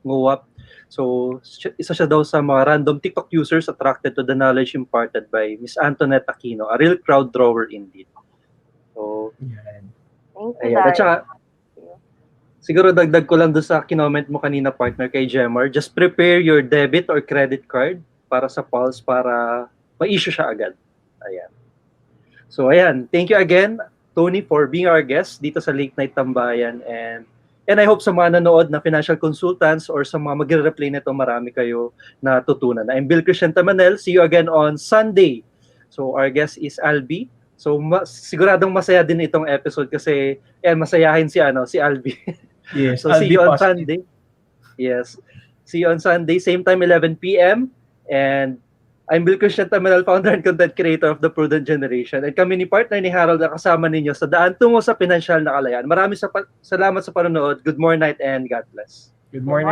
nguwap. So, isa siya daw sa mga random TikTok users attracted to the knowledge imparted by Miss Antonnette Aquino. A real crowd drawer indeed. So, Thank you, ayan. At saka, siguro dagdag ko lang doon sa kinoment mo kanina, partner, kay Jemar. Just prepare your debit or credit card para sa Pulse para ma-issue siya agad. Ayan. So, ayan. Thank you again, Tony, for being our guest dito sa Late Night Tambayan. And I hope sa mga nanood na financial consultants or sa mga magre-replay nito, marami kayo natutunan. I'm Bille Temanel. See you again on Sunday. So, our guest is Albi. So, siguradong masaya din itong episode kasi masayahin si Albi. Yes, so, see you on Sunday. Yes. See you on Sunday, same time, 11 p.m. And I'm Bille Temanel, founder and content creator of The Prudent Generation. At kami ni partner ni Harold na kasama ninyo sa daan tungo sa pinansyal na kalayaan. Maraming salamat sa panonood. Good morning, night, and God bless. Good morning.